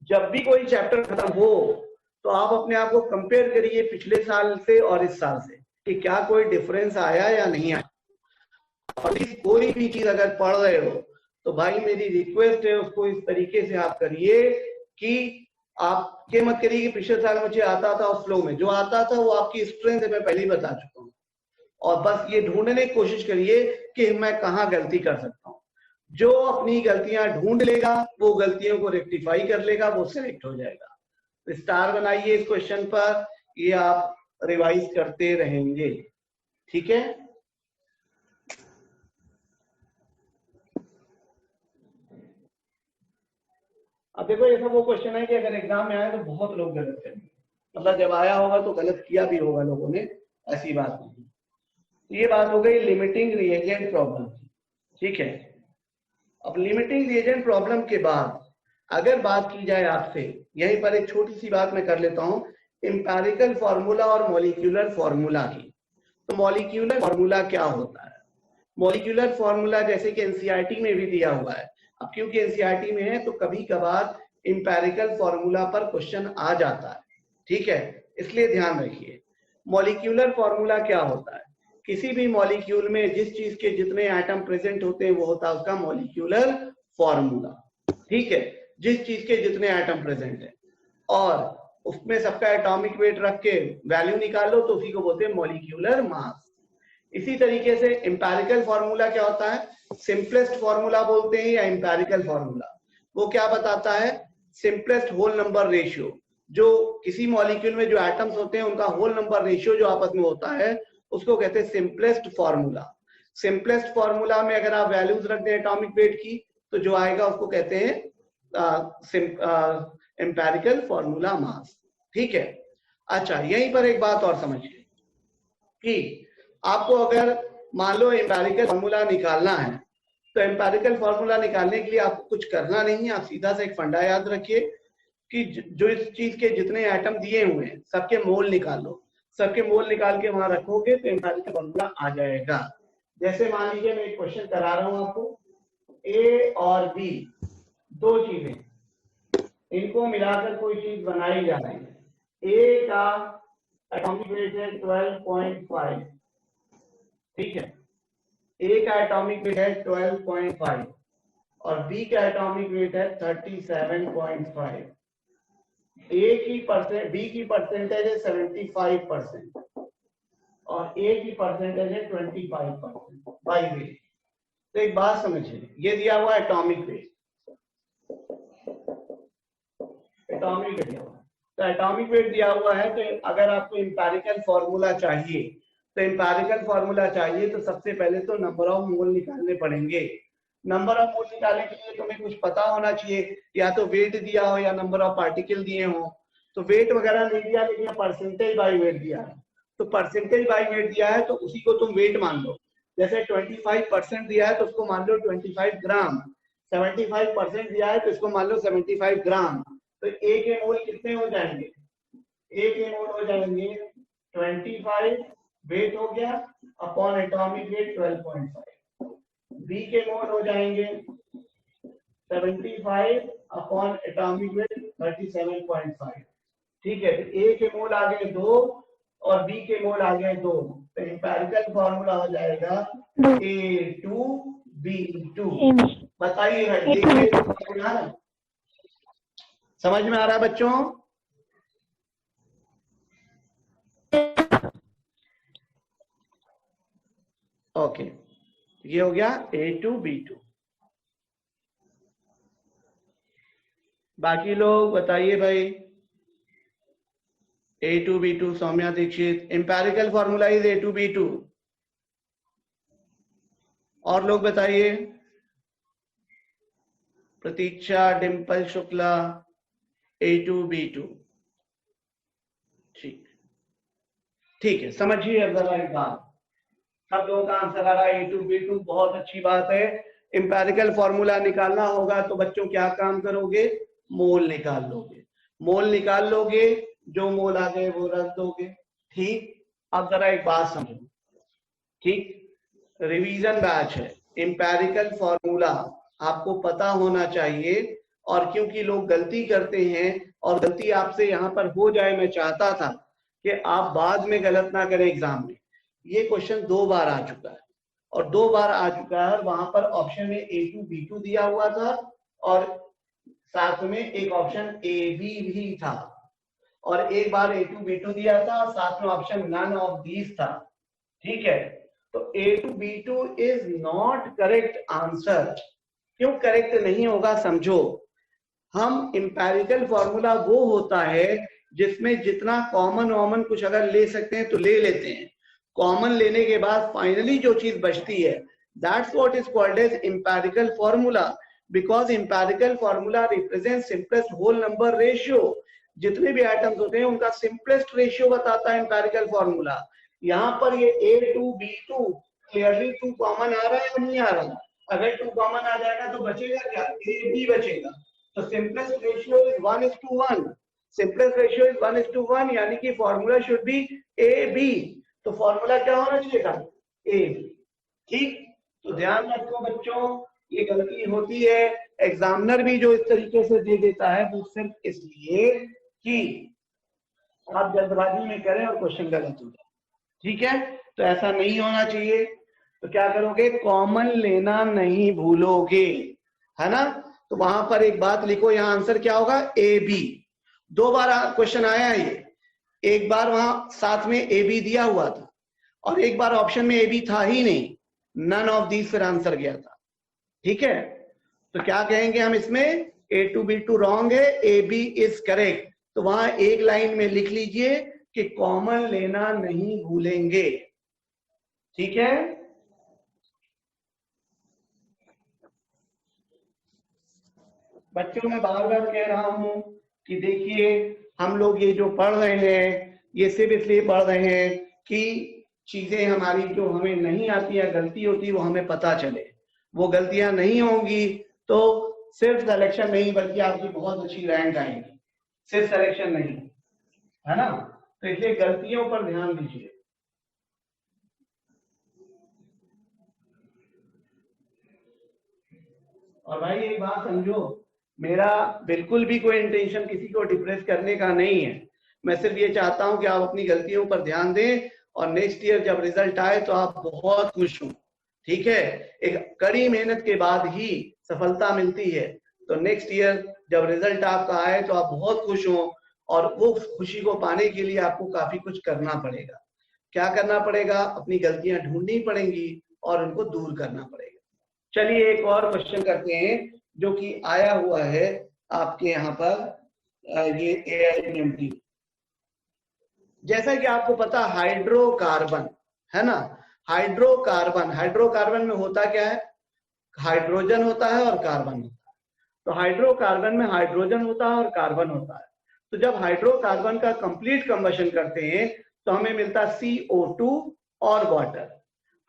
जब भी कोई चैप्टर खत्म हो तो आप अपने आप को कंपेयर करिए पिछले साल से और इस साल से कि क्या कोई डिफरेंस आया या नहीं आया। और कोई भी चीज अगर पढ़ रहे हो तो भाई मेरी रिक्वेस्ट है उसको इस तरीके से आप करिए कि आप ये मत करिए कि पिछले साल मुझे आता था उस फ्लो में, जो आता था वो आपकी स्ट्रेंथ है, मैं पहले ही बता चुका हूँ। और बस ये ढूंढने की कोशिश करिए कि मैं कहाँ गलती कर सकता हूँ। जो अपनी गलतियां ढूंढ लेगा वो गलतियों को रेक्टिफाई कर लेगा, वो सिलेक्ट हो जाएगा। स्टार बनाइए इस क्वेश्चन पर, ये आप रिवाइज करते रहेंगे, ठीक है। अब देखो ऐसा वो क्वेश्चन है कि अगर एग्जाम में आए तो बहुत लोग गलत करेंगे, मतलब जब आया होगा तो गलत किया भी होगा लोगों ने, ऐसी बात नहीं। ये बात हो गई लिमिटिंग रिएजेंट प्रॉब्लम, ठीक है। अब लिमिटिंग रिएजेंट प्रॉब्लम के बाद अगर बात की जाए आपसे, यहीं पर एक छोटी सी बात मैं कर लेता हूं, एम्पिरिकल फॉर्मूला और मॉलिक्यूलर फॉर्मूला की। तो मॉलिक्यूलर फॉर्मूला क्या होता है? मॉलिक्यूलर फॉर्मूला जैसे कि एनसीईआरटी में भी दिया हुआ है, अब क्योंकि एनसीईआरटी में है तो कभी कभार एम्पिरिकल फॉर्मूला पर क्वेश्चन आ जाता है, ठीक है, इसलिए ध्यान रखिए। मॉलिक्यूलर फॉर्मूला क्या होता है? किसी भी मॉलिक्यूल में जिस चीज के जितने एटम प्रेजेंट होते हैं वो होता है उसका मॉलिक्यूलर फॉर्मूला, ठीक है, जिस चीज के जितने एटम प्रेजेंट है, और उसमें सबका एटॉमिक वेट रख के वैल्यू निकालो तो उसी को बोलते हैं मॉलिक्यूलर मास। इसी तरीके से एम्पिरिकल फॉर्मूला क्या होता है? सिंपलेस्ट फॉर्मूला बोलते हैं या एम्पिरिकल फॉर्मूला, वो क्या बताता है? सिंपलेस्ट होल नंबर रेशियो, जो किसी मॉलिक्यूल में जो एटम्स होते हैं उनका होल नंबर रेशियो जो आपस में होता है उसको कहते हैं सिंपलेस्ट फॉर्मूला। सिंपलेस्ट फॉर्मूला में अगर आप वैल्यूज रख दें एटॉमिक वेट की तो जो आएगा उसको कहते हैं एम्पिरिकल फॉर्मूला मास, ठीक है। अच्छा, यहीं पर एक बात और समझिए कि आपको अगर मान लो एम्पिरिकल फॉर्मूला निकालना है तो एम्पिरिकल फॉर्मूला निकालने के लिए आपको कुछ करना नहीं है, आप सीधा सा एक फंडा याद रखिए कि जो इस चीज के जितने एटम दिए हुए हैं सबके मोल निकालो, सबके मोल निकाल के वहां रखोगे तो एम्पिरिकल फॉर्मूला आ जाएगा। जैसे मान लीजिए मैं एक क्वेश्चन करा रहा हूं आपको, ए और बी दो चीजें, इनको मिलाकर कोई चीज बनाई जा रही है। ए का एटॉमिक वेट है 12.5, ठीक है, ए का एटॉमिक वेट है 12.5 और बी का एटॉमिक वेट है 37.5। ए की परसेंट, बी की परसेंटेज है 75% और ए की परसेंटेज है 25% बाय वेट। तो एक बात समझिए, ये दिया हुआ एटॉमिक वेट, एटॉमिक वेट दिया हुआ है, तो एटॉमिक वेट दिया हुआ है तो अगर आपको एम्पिरिकल फॉर्मूला चाहिए तो एम्पिरिकल फॉर्मूला चाहिए तो सबसे पहले तो नंबर ऑफ मोल निकालने पड़ेंगे। नंबर ऑफ मोल निकालने के लिए तुम्हें कुछ पता होना चाहिए, या तो वेट दिया हो या नंबर ऑफ पार्टिकल दिए हो। तो वेट वगैरह नहीं दिया, लेकिन परसेंटेज बाय वेट दिया है, तो परसेंटेज बाय वेट दिया है तो उसी को तुम वेट मान लो। जैसे 25% दिया है तो उसको मान लो 25 ग्राम, 75% दिया है तो इसको मान लो 75 ग्राम। तो ए के मोल कितने हो जाएंगे? ए के मोल हो जाएंगे 25 वेट हो गया अपॉन एटॉमिक वेट 12.5। बी के मोल हो जाएंगे 75 अपॉन एटॉमिक वेट 37.5। ठीक है, तो ए के मोल आ गए 2 और बी के मोल आ गए 2। तो एम्पिरिकल फॉर्मूला हो जाएगा A2B2। बताइए भाई, देखिए समझ में आ रहा है बच्चों? ओके, ये हो गया A2B2। बाकी लोग बताइए भाई। A2B2 Saumya Dixit, empirical formula is A2B2। और लोग बताइए, प्रतीक्षा, डिम्पल शुक्ला, A2B2। ठीक है, समझिए अब जरा एक बात, सब लोगों का आंसर आ रहा है A2B2, बहुत अच्छी बात है। एम्पिरिकल फॉर्मूला निकालना होगा तो बच्चों क्या काम करोगे? मोल निकाल लोगे। मोल निकाल लोगे, जो मोल आ गए वो रख दोगे। ठीक, अब जरा एक बात समझो। ठीक, रिवीजन बैच है, एम्पिरिकल फॉर्मूला आपको पता होना चाहिए। और क्योंकि लोग गलती करते हैं और गलती आपसे यहाँ पर हो जाए, मैं चाहता था कि आप बाद में गलत ना करें एग्जाम में। ये क्वेश्चन 2 बार आ चुका है और 2 बार आ चुका है, वहां पर ऑप्शन में A2B2 दिया हुआ था और साथ में एक ऑप्शन AB भी था, और एक बार A2B2 दिया था, साथ में ऑप्शन नन ऑफ दीज था। ठीक है, तो A2B2 is not correct answer. क्यों करेक्ट नहीं होगा समझो। हम एम्पिरिकल फॉर्मूला वो होता है जिसमें जितना कॉमन कुछ अगर ले सकते हैं तो ले लेते हैं। कॉमन लेने के बाद फाइनली जो चीज बचती है, that's what is called as empirical formula, because empirical formula represent simplest whole number ratio. जितने भी आइटम्स होते हैं उनका सिंपलेस्ट रेशियो बताता है एम्पिरिकल फॉर्मूला। यहाँ पर ये A2B2 क्लियरली 2 कॉमन आ रहा है या नहीं आ रहा? अगर 2 कॉमन आ जाएगा तो बचेगा क्या? AB बचेगा। तो simplest ratio is 1:1। Simplest ratio is 1:1, यानी कि फॉर्मूला शुड बी AB। तो फॉर्मूला क्या होना चाहिए था? AB। ठीक, तो ध्यान रखो बच्चों, ये गलती होती है। एग्जामिनर भी जो इस तरीके से दे देता है वो सिर्फ इसलिए कि आप जल्दबाजी में करें और क्वेश्चन गलत हो जाए। ठीक है, तो ऐसा नहीं होना चाहिए। तो क्या करोगे? कॉमन लेना नहीं भूलोगे, है ना? तो वहां पर एक बात लिखो, यहाँ आंसर क्या होगा? AB। 2 बार क्वेश्चन आया है ये, एक बार वहां साथ में AB दिया हुआ था और एक बार ऑप्शन में AB था ही नहीं, नन ऑफ दीज फिर आंसर गया था। ठीक है, तो क्या कहेंगे हम इसमें? A2B2 रॉन्ग है, AB इज करेक्ट। तो वहां एक लाइन में लिख लीजिए कि कॉमन लेना नहीं भूलेंगे। ठीक है, बच्चों मैं बार बार कह रहा हूं कि देखिए, हम लोग ये जो पढ़ रहे हैं ये सिर्फ इसलिए पढ़ रहे हैं कि चीजें हमारी जो हमें नहीं आती है, गलती होती है, वो हमें पता चले। वो गलतियां नहीं होंगी तो सिर्फ सिलेक्शन नहीं बल्कि आपकी बहुत अच्छी रैंक आएगी। सिर्फ सिलेक्शन नहीं, है ना? तो इसलिए गलतियों पर ध्यान दीजिए। और भाई एक बात समझो, मेरा बिल्कुल भी कोई इंटेंशन किसी को डिप्रेस करने का नहीं है। मैं सिर्फ ये चाहता हूं कि आप अपनी गलतियों पर ध्यान दें और नेक्स्ट ईयर जब रिजल्ट आए तो आप बहुत खुश हों। ठीक है, एक कड़ी मेहनत के बाद ही सफलता मिलती है। तो नेक्स्ट ईयर जब रिजल्ट आपका आए तो आप बहुत खुश हों, और वो खुशी को पाने के लिए आपको काफी कुछ करना पड़ेगा। क्या करना पड़ेगा? अपनी गलतियां ढूंढनी पड़ेंगी और उनको दूर करना पड़ेगा। चलिए एक और क्वेश्चन करते हैं जो कि आया हुआ है आपके यहाँ पर, ये AIMT। जैसा कि आपको पता हाइड्रोकार्बन है ना, हाइड्रोकार्बन में होता क्या है? हाइड्रोजन होता है और कार्बन होता है। तो हाइड्रोकार्बन में हाइड्रोजन होता है और कार्बन होता है। तो जब हाइड्रोकार्बन का कंप्लीट कंबशन करते हैं तो हमें मिलता है CO2 और वाटर।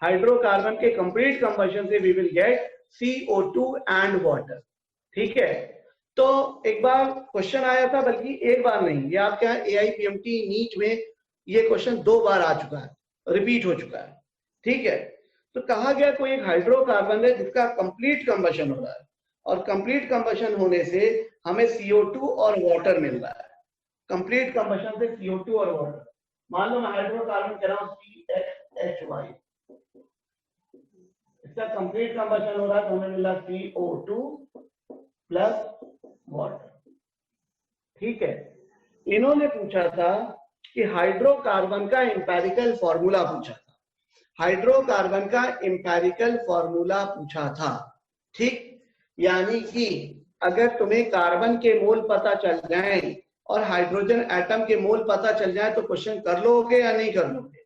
हाइड्रोकार्बन के कंप्लीट कंबशन से we will get CO2 and water. ठीक है, तो एक बार क्वेश्चन आया था, बल्कि एक बार नहीं, ये आपके यहाँ AIPMT नीट में ये क्वेश्चन 2 बार आ चुका है, रिपीट हो चुका है। ठीक है, तो कहा गया कोई एक हाइड्रोकार्बन है जिसका कंप्लीट कंबशन हो रहा है और कंप्लीट कंबशन होने से हमें CO2 और वाटर मिल रहा है। कंप्लीट कंबशन से CO2 और वाटर, मान लो मैं हाइड्रोकार्बन कह रहा हूँ CHHY, इसका कंप्लीट कंबशन हो रहा है तो हमें मिला CO2 प्लस वाटर। ठीक है, इन्होंने पूछा था कि हाइड्रोकार्बन का एम्पेरिकल फॉर्मूला पूछा था, हाइड्रोकार्बन का एम्पेरिकल फॉर्मूला पूछा था। ठीक, यानी कि अगर तुम्हें कार्बन के मोल पता चल जाए और हाइड्रोजन एटम के मोल पता चल जाए तो क्वेश्चन कर लोगे या नहीं कर लोगे,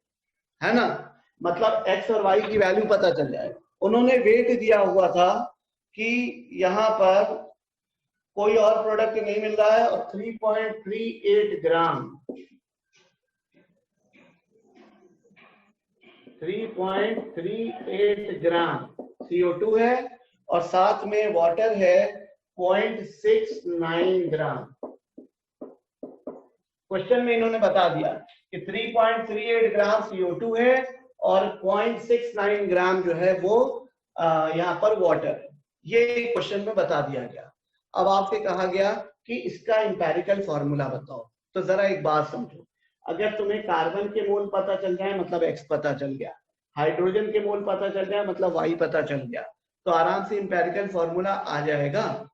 है ना? मतलब x और y की वैल्यू पता चल जाए। उन्होंने वेट दिया हुआ था कि यहाँ पर कोई और प्रोडक्ट नहीं मिल रहा है और 3.38 ग्राम 3.38 ग्राम CO2 है और साथ में वाटर है 0.69 ग्राम। क्वेश्चन में इन्होंने बता दिया कि 3.38 ग्राम CO2 है और 0.69 ग्राम जो है वो यहाँ पर वाटर है। ये क्वेश्चन में बता दिया गया। अब आपसे कहा गया कि इसका एम्पेरिकल फॉर्मूला बताओ। तो जरा एक बात समझो, अगर तुम्हें कार्बन के मोल पता चल जाए मतलब X पता चल गया, हाइड्रोजन के मोल पता चल जाए मतलब Y पता चल गया, तो आराम से एम्पेरिकल फॉर्मूला आ जाएगा।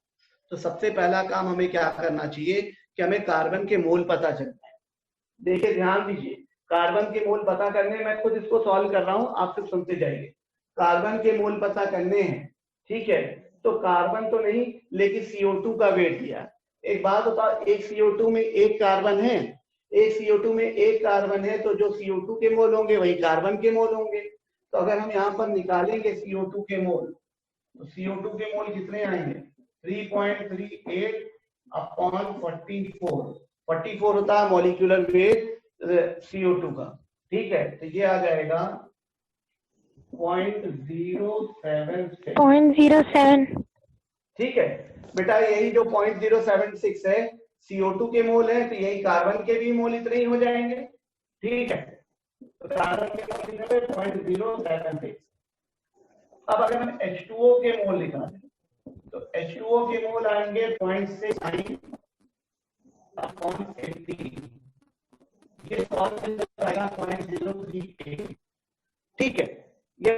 तो सबसे पहला काम हमें क्या करना चाहिए कि हमें कार्बन के मोल पता चल जाए। देखिए ध्यान दीजिए, कार्बन के मोल पता करने, मैं खुद इसको सॉल्व कर रहा हूं, आप सिर्फ सुनते जाइए। कार्बन के मोल पता करने हैं, ठीक है, तो कार्बन तो नहीं लेकिन CO2 का वेट दिया। एक बात बताओ, एक CO2 में एक कार्बन है, एक CO2 में एक कार्बन है, तो जो CO2 के मोल होंगे वही कार्बन के मोल होंगे। तो अगर हम यहाँ पर निकालेंगे CO2 के मोल, तो CO2 के मोल कितने आएंगे? 3.38 अपॉन 44 होता है मॉलिक्यूलर वेट CO2 का। ठीक है, तो ये आ जाएगा 0.07। ठीक है बेटा, यही जो 0.076 है CO2 के मोल है, तो यही कार्बन के भी मोल इतने ही हो जाएंगे। ठीक है, तो कार्बन के मोल 0.076। अब अगर हम H2O के मोल निकालें तो H2O के मोल आएंगे 0.69 अपॉन 80, ये सॉल्व हो जाएगा 0.038। ठीक है, ये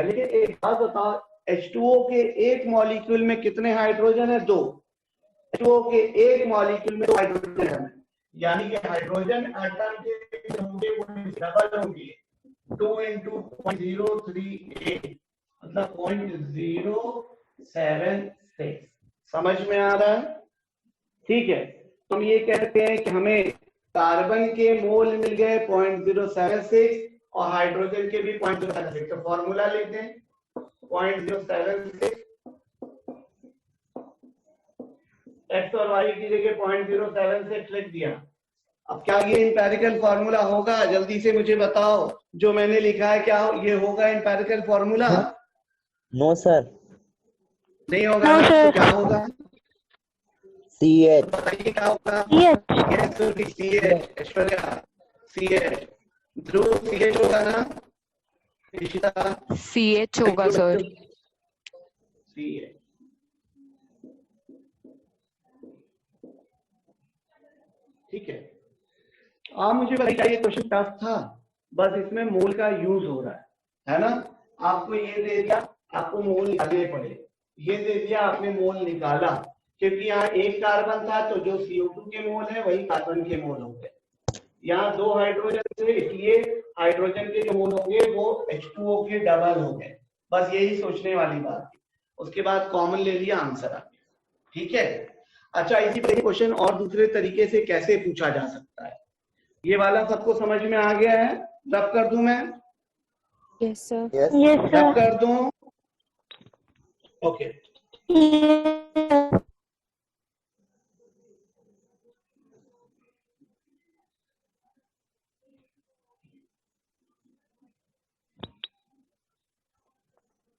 लेकिन एक बात बताओ, H2O के एक मॉलिक्यूल में कितने हाइड्रोजन है? 2। H2O के एक मॉलिक्यूल में 2 हाइड्रोजन है, यानी कि हाइड्रोजन एटम के होंगे वो डबल होंगे, 2 into 0.038 मतलब 0.076। समझ में आ रहा है? ठीक है, हम ये कहते हैं कि हमें कार्बन के मोल मिल गए 0.076 और हाइड्रोजन के भी 0.076। तो फॉर्मूला लिखते हैं 0.076, x और y की जगह 0.076 लिख दिया। अब क्या ये एम्पेरिकल फॉर्मूला होगा? जल्दी से मुझे बताओ, जो मैंने लिखा है क्या ये होगा एम्पेरिकल फॉर्मूला? नो सर, नहीं होगा। No, तो sir. क्या होगा? CH। बताइए क्या होगा? CH। CH। ऐश्वर्या CH, ध्रुव CH होगा ना? इशिता CH होगा सर। CH। ठीक है, आप मुझे बताइए, ये क्वेश्चन टफ था, बस इसमें मोल का यूज हो रहा है ना? आपको ये दे दिया, आपको मोल निकालने पड़े, ये दे दिया, आपने मोल निकाला, क्योंकि यहाँ एक कार्बन था तो जो CO2 के मोल है वही कार्बन के मोल होंगे। यहाँ 2 हाइड्रोजन थे, इसलिए हाइड्रोजन के जो मोल होंगे वो H2O के डबल होंगे। बस यही सोचने वाली बात थी। उसके बाद कॉमन ले लिया, आंसर आ गया। ठीक है, अच्छा इसी तरह क्वेश्चन और दूसरे तरीके से कैसे पूछा जा सकता है, ये वाला सबको समझ में आ गया है? रब कर दूं मैं? Yes sir. यस Yes, रब sir. कर दूं? Okay Yes.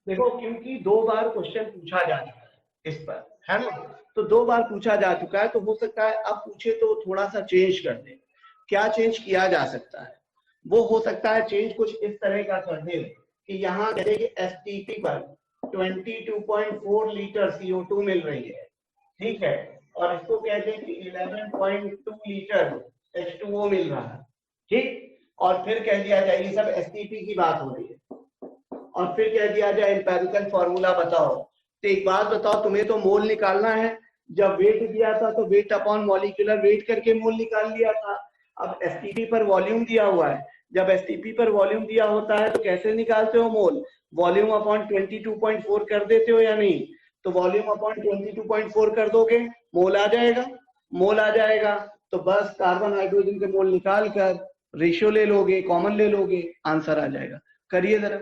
देखो, क्योंकि 2 बार क्वेश्चन पूछा जा चुका है इस पर, है ना, तो 2 बार पूछा जा चुका है, तो हो सकता है अब पूछे तो थोड़ा सा चेंज कर दे। क्या चेंज किया जा सकता है? वो हो सकता है चेंज कुछ इस तरह का कर दे कि यहाँ कहते कि एसटीपी पर 22.4 लीटर CO2 मिल रही है, ठीक है, और इसको कहते हैं कि 11.2 लीटर H2O मिल रहा है, ठीक, और फिर कह दिया जाए ये सब एसटीपी की बात हो रही है, और फिर कह दिया जाए एम्पेरिकल फॉर्मूला बताओ। तो एक बात बताओ, तुम्हें तो मोल निकालना है, जब वेट दिया था तो वेट अपॉन मॉलिक्यूलर वेट करके मोल निकाल लिया था। अब एसटीपी पर वॉल्यूम दिया हुआ है, जब एसटीपी पर वॉल्यूम दिया होता है तो कैसे निकालते हो मोल? वॉल्यूम अपॉन 22.4 कर देते हो या नहीं? तो वॉल्यूम अपॉन 22.4 कर दोगे, मोल आ जाएगा, मोल आ जाएगा, तो बस कार्बन हाइड्रोजन के मोल निकाल कर रेशियो ले लोगे, कॉमन ले लोगे, आंसर आ जाएगा। करिए जरा।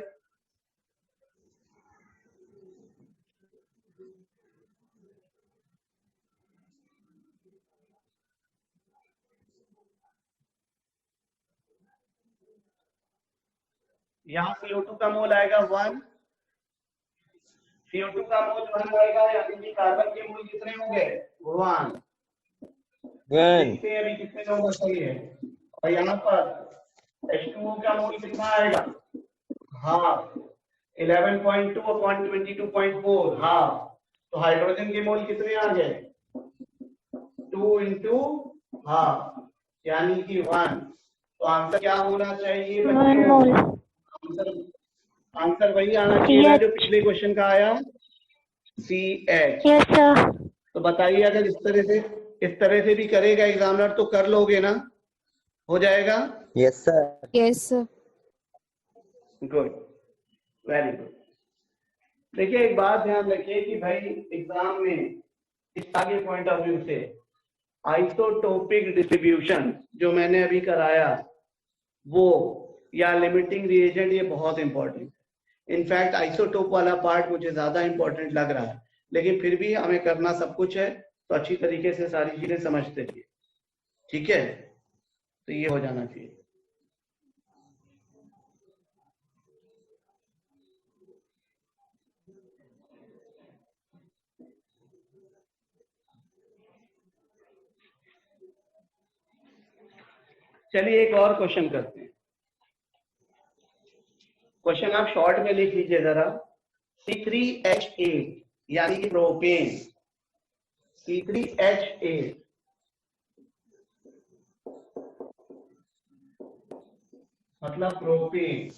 यहाँ CO2 का मोल आएगा 1, CO2 का मोल 1 आएगा, यानी कि कार्बन के मोल कितने होंगे? 1। देखते हैं अभी कितने लोग सही है। और यहाँ पर H2O का मोल कितना आएगा? Half, 11.2 upon 22.4, half. तो हाइड्रोजन के मोल कितने आ गए? 2 इंटू हाफ, यानी कि 1। तो आंसर क्या होना चाहिए One बच्चों? mole. आंसर वही आना चाहिए ना जो पिछले क्वेश्चन का आया, CH। Yes, sir. तो बताइए, अगर इस तरह से भी करेगा एग्जामिनर तो कर लोगे ना? हो जाएगा? Yes, sir. Yes, sir. Good, very good. देखिए, एक बात ध्यान रखिए कि भाई एग्जाम में इस आगे पॉइंट ऑफ व्यू से आइसोटोपिक डिस्ट्रीब्यूशन जो मैंने अभी कराया वो, या लिमिटिंग रिएजेंट, ये बहुत इंपॉर्टेंट है। इनफैक्ट आइसोटोप वाला पार्ट मुझे ज्यादा इंपॉर्टेंट लग रहा है, लेकिन फिर भी हमें करना सब कुछ है, तो अच्छी तरीके से सारी चीजें समझते रहिए, ठीक है? तो ये हो जाना चाहिए। चलिए एक और क्वेश्चन करते हैं। क्वेश्चन आप शॉर्ट में लिख लीजिए जरा। C3H8 यानी कि प्रोपेन, C3H8 मतलब प्रोपेन,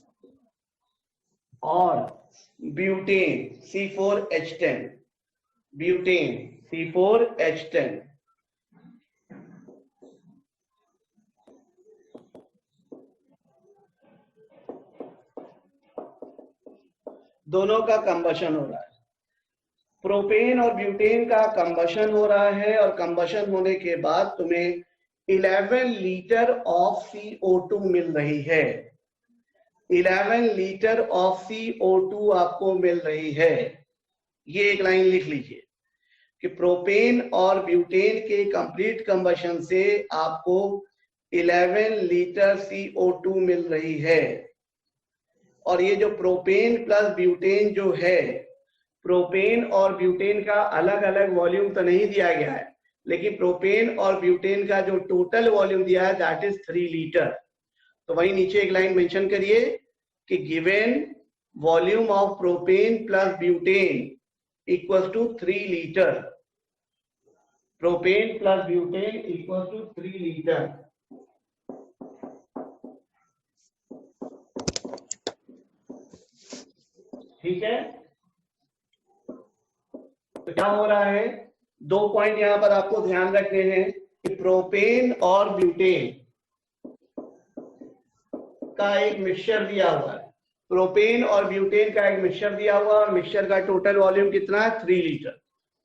और ब्यूटेन C4H10, ब्यूटेन C4H10, दोनों का कंबशन हो रहा है। प्रोपेन और ब्यूटेन का कंबशन हो रहा है, और कंबशन होने के बाद तुम्हें 11 लीटर ऑफ CO2 मिल रही है। 11 लीटर ऑफ CO2 आपको मिल रही है। ये एक लाइन लिख लीजिए कि प्रोपेन और ब्यूटेन के कंप्लीट कंबशन से आपको 11 लीटर CO2 मिल रही है। और ये जो प्रोपेन प्लस ब्यूटेन जो है, प्रोपेन और ब्यूटेन का अलग अलग वॉल्यूम तो नहीं दिया गया है, लेकिन प्रोपेन और ब्यूटेन का जो टोटल वॉल्यूम दिया है दैट इज 3 लीटर। तो वही नीचे एक लाइन मेंशन करिए कि given volume of propane plus butane equals to 3 litre. Propane plus butane equals to 3 litre. ठीक है? तो क्या हो रहा है, 2 पॉइंट यहां पर आपको ध्यान रखने हैं कि प्रोपेन और ब्यूटेन का एक मिक्सचर दिया हुआ है। प्रोपेन और ब्यूटेन का एक मिक्सचर दिया हुआ है, और मिक्सचर का टोटल वॉल्यूम कितना है? 3 लीटर।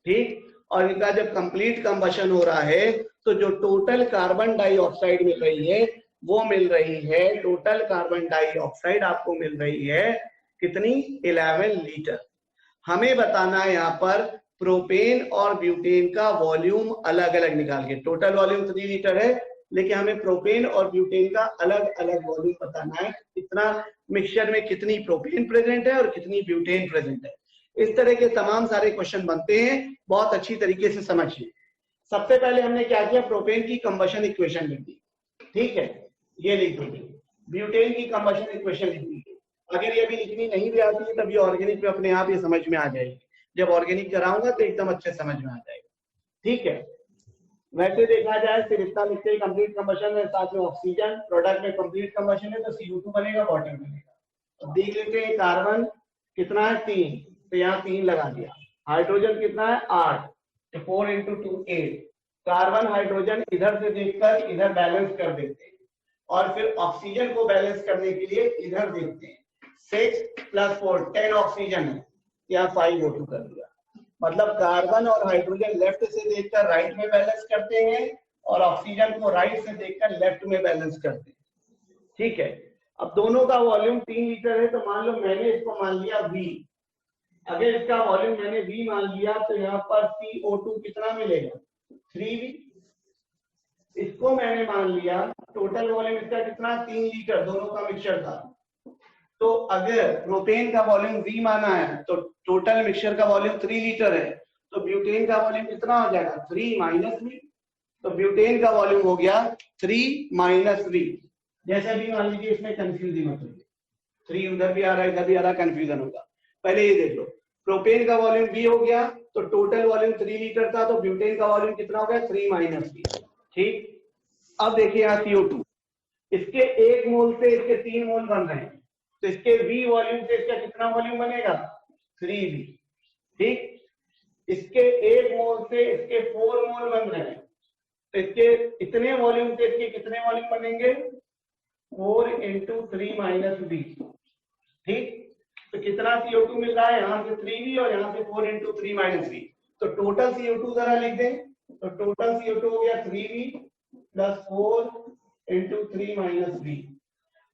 ठीक, और इनका जब कंप्लीट कंबशन हो रहा है तो जो टोटल कार्बन डाइऑक्साइड मिल रही है वो मिल रही है, टोटल कार्बन डाइऑक्साइड आपको मिल रही है कितनी? 11 लीटर। हमें बताना है यहाँ पर प्रोपेन और ब्यूटेन का वॉल्यूम अलग अलग निकाल के। टोटल वॉल्यूम 3 लीटर है, लेकिन हमें प्रोपेन और ब्यूटेन का अलग अलग वॉल्यूम बताना है, कितना मिक्सचर में कितनी प्रोपेन प्रेजेंट है और कितनी ब्यूटेन प्रेजेंट है। इस तरह के तमाम सारे क्वेश्चन बनते हैं, बहुत अच्छी तरीके से समझिए। सबसे पहले हमने क्या किया, प्रोपेन की कंबशन इक्वेशन लिख दी, ठीक है, ये लिख दी। ब्यूटेन की कंबशन इक्वेशन लिख दी। अगर ये अभी लिखनी नहीं भी आती है तब ये ऑर्गेनिक में अपने आप ये समझ में आ जाएगी। जब ऑर्गेनिक कराऊंगा तो एकदम अच्छे समझ में आ जाएगा, ठीक है। वैसे देखा जाए फिर इतना लिखते हैं, कंप्लीट कंबशन है, साथ में ऑक्सीजन, प्रोडक्ट में कंप्लीट कंबशन है तो CO2 बनेगा, वाटर बनेगा। तो देख लेते हैं, कार्बन कितना है 3, तो यहाँ 3 लगा दिया। हाइड्रोजन कितना है 8, तो 4 × 2 8। कार्बन हाइड्रोजन इधर से देखकर इधर बैलेंस कर देते हैं, और फिर ऑक्सीजन को बैलेंस करने के लिए इधर देखते हैं। 6 + 4 10 ऑक्सीजन है, यहाँ 5 O2 कर दिया। मतलब कार्बन और हाइड्रोजन लेफ्ट से देखकर राइट में बैलेंस करते हैं और ऑक्सीजन को राइट से देखकर लेफ्ट में बैलेंस करते हैं, ठीक है। अब दोनों का वॉल्यूम 3 लीटर है, तो मान लो मैंने इसको मान लिया V। अगर इसका वॉल्यूम मैंने V मान लिया तो यहाँ पर CO2 कितना मिलेगा 3V। इसको मैंने मान लिया, टोटल वॉल्यूम इसका कितना 3 लीटर, दोनों का मिक्सचर था। तो अगर प्रोपेन का वॉल्यूम V माना है तो टोटल मिक्सचर का वॉल्यूम 3 लीटर है, तो ब्यूटेन का वॉल्यूम कितना हो जाएगा 3 - V। तो ब्यूटेन का वॉल्यूम हो गया 3 - V। जैसे भी मान लीजिए, इसमें कंफ्यूजन मत होगी, 3 उधर भी आ रहा है इधर भी आ रहा है, कंफ्यूजन होगा। पहले ये देख लो, प्रोपेन का वॉल्यूम V हो गया, तो टोटल वॉल्यूम 3 लीटर था, तो ब्यूटेन का वॉल्यूम कितना हो गया 3 - V, ठीक। अब देखिए यहाँ CO2, इसके 1 मोल से इसके 3 मोल बन रहे हैं, तो इसके V वॉल्यूम से इसका कितना वॉल्यूम बनेगा 3V, ठीक। इसके 1 मोल से इसके 4 मोल बन रहे हैं, तो इसके इतने वॉल्यूम से इसके कितने वॉल्यूम बनेंगे 4 × 3 - V, ठीक। तो कितना CO2 मिल रहा है, यहाँ से 3V और यहाँ से 4 × 3 - V। तो टोटल CO2 जरा लिख दें, तो टोटल CO2 हो गया 3V + 4 × 3 - V।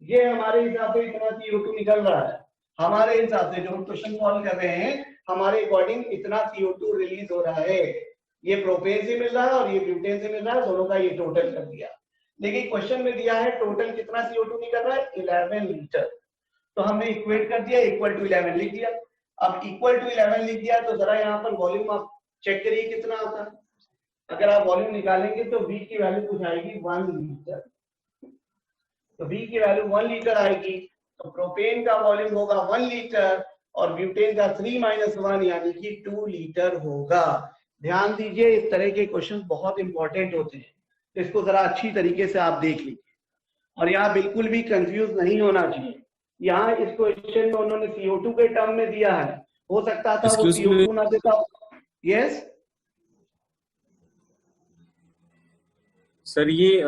ये हमारे हिसाब से इतना CO2 निकल रहा है। हमारे हिसाब से जो हम क्वेश्चन सॉल्व कर रहे हैं, हमारे अकॉर्डिंग इतना CO2 रिलीज हो रहा है। ये प्रोपेन से मिल रहा है और ये ब्यूटेन से मिल रहा है, दोनों का ये टोटल कर दिया। लेकिन क्वेश्चन में दिया है टोटल कितना CO2 निकल रहा है 11 लीटर, तो हमने इक्वेट कर दिया, = 11 लिख दिया। अब = 11 लिख दिया तो जरा यहाँ पर वॉल्यूम आप चेक करिए कितना आता है। अगर आप वॉल्यूम निकालेंगे तो V की वैल्यू कुछ आएगी 1 लीटर, तो V की वैल्यू 1 लीटर आएगी, तो प्रोपेन का वॉल्यूम होगा 1 लीटर और ब्यूटेन का 3 - 1 यानी कि 2 लीटर होगा। ध्यान दीजिए, इस तरह के क्वेश्चन बहुत इंपॉर्टेंट होते हैं, तो इसको जरा अच्छी तरीके से आप देख लीजिए, और यहाँ बिल्कुल भी कंफ्यूज नहीं होना चाहिए। यहाँ इस क्वेश्चन में उन्होंने CO2 के टर्म में दिया है, हो सकता था वो CO2 ना देता। यस सर, ये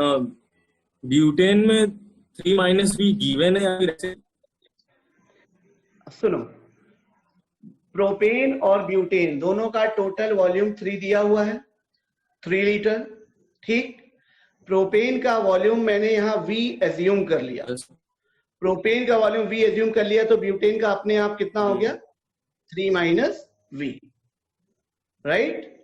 ब्यूटेन में 3 - V गिवन है या फिर ऐसे? सुनो, प्रोपेन और ब्यूटेन दोनों का टोटल वॉल्यूम 3 दिया हुआ है, 3 लीटर, ठीक। प्रोपेन का वॉल्यूम मैंने यहाँ V एज्यूम कर लिया, प्रोपेन का वॉल्यूम V एज्यूम कर लिया, तो ब्यूटेन का अपने आप कितना हो गया 3 - V, right.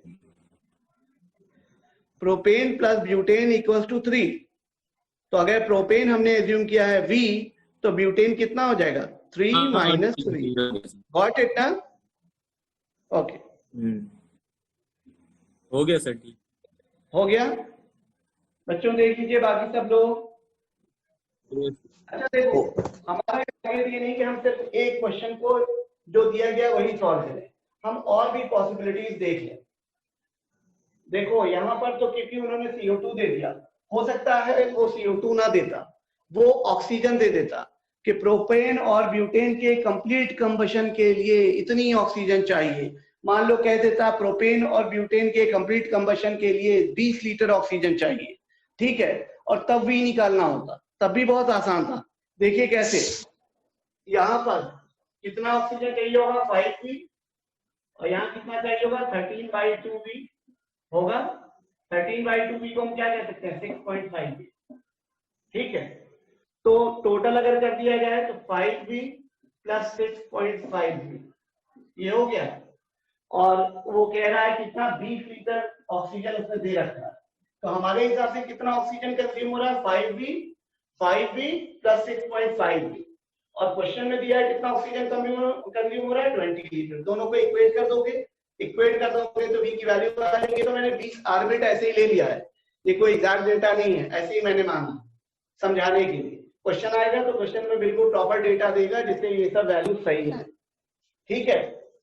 Propane plus butane = 3, तो अगर प्रोपेन हमने एज्यूम किया है V, तो ब्यूटेन कितना हो जाएगा 3 - 3। गॉट इट ना? ओके, हो गया सर, ठीक हो गया। बच्चों देख लीजिए बाकी सब लोग। अच्छा देखो, हमारा टारगेट ये नहीं कि हम सिर्फ एक क्वेश्चन को जो दिया गया वही सॉल्व करें, हम और भी पॉसिबिलिटीज देख लें। देखो यहाँ पर तो क्योंकि उन्होंने CO2 दे दिया, हो सकता है वो CO2 ना देता, वो ऑक्सीजन दे देता कि प्रोपेन और ब्यूटेन के कंप्लीट कंबशन के लिए इतनी ऑक्सीजन चाहिए। मान लो कह देता प्रोपेन और ब्यूटेन के कंप्लीट कंबशन के लिए 20 लीटर ऑक्सीजन चाहिए, ठीक है, और तब भी निकालना होता, तब भी बहुत आसान था। देखिए कैसे, यहाँ पर कितना ऑक्सीजन चाहिए होगा 5V, और यहाँ कितना चाहिए होगा 13/2V होगा। 13/2V को हम क्या कह सकते हैं 6.5V, ठीक है। तो टोटल अगर कर दिया जाए तो 5V + 6.5V, ये हो गया, और वो कह रहा है कितना 20 लीटर ऑक्सीजन उसने दे रखा है, तो हमारे हिसाब से कितना ऑक्सीजन कंज्यूम हो रहा है 5B प्लस 6.5B, और क्वेश्चन में दिया है कितना ऑक्सीजन कंज्यूम हो रहा है 20 लीटर। दोनों को इक्वेट कर दोगे तो V की वैल्यू पता चलेगी। तो मैंने 20 आर्बिट ऐसे ही ले लिया है, ये कोई एग्जैक्ट डेटा नहीं है, ऐसे ही मैंने माना समझाने के लिए। क्वेश्चन आएगा तो क्वेश्चन में बिल्कुल प्रॉपर डेटा देगा जिससे ये सब वैल्यू सही है, ठीक है।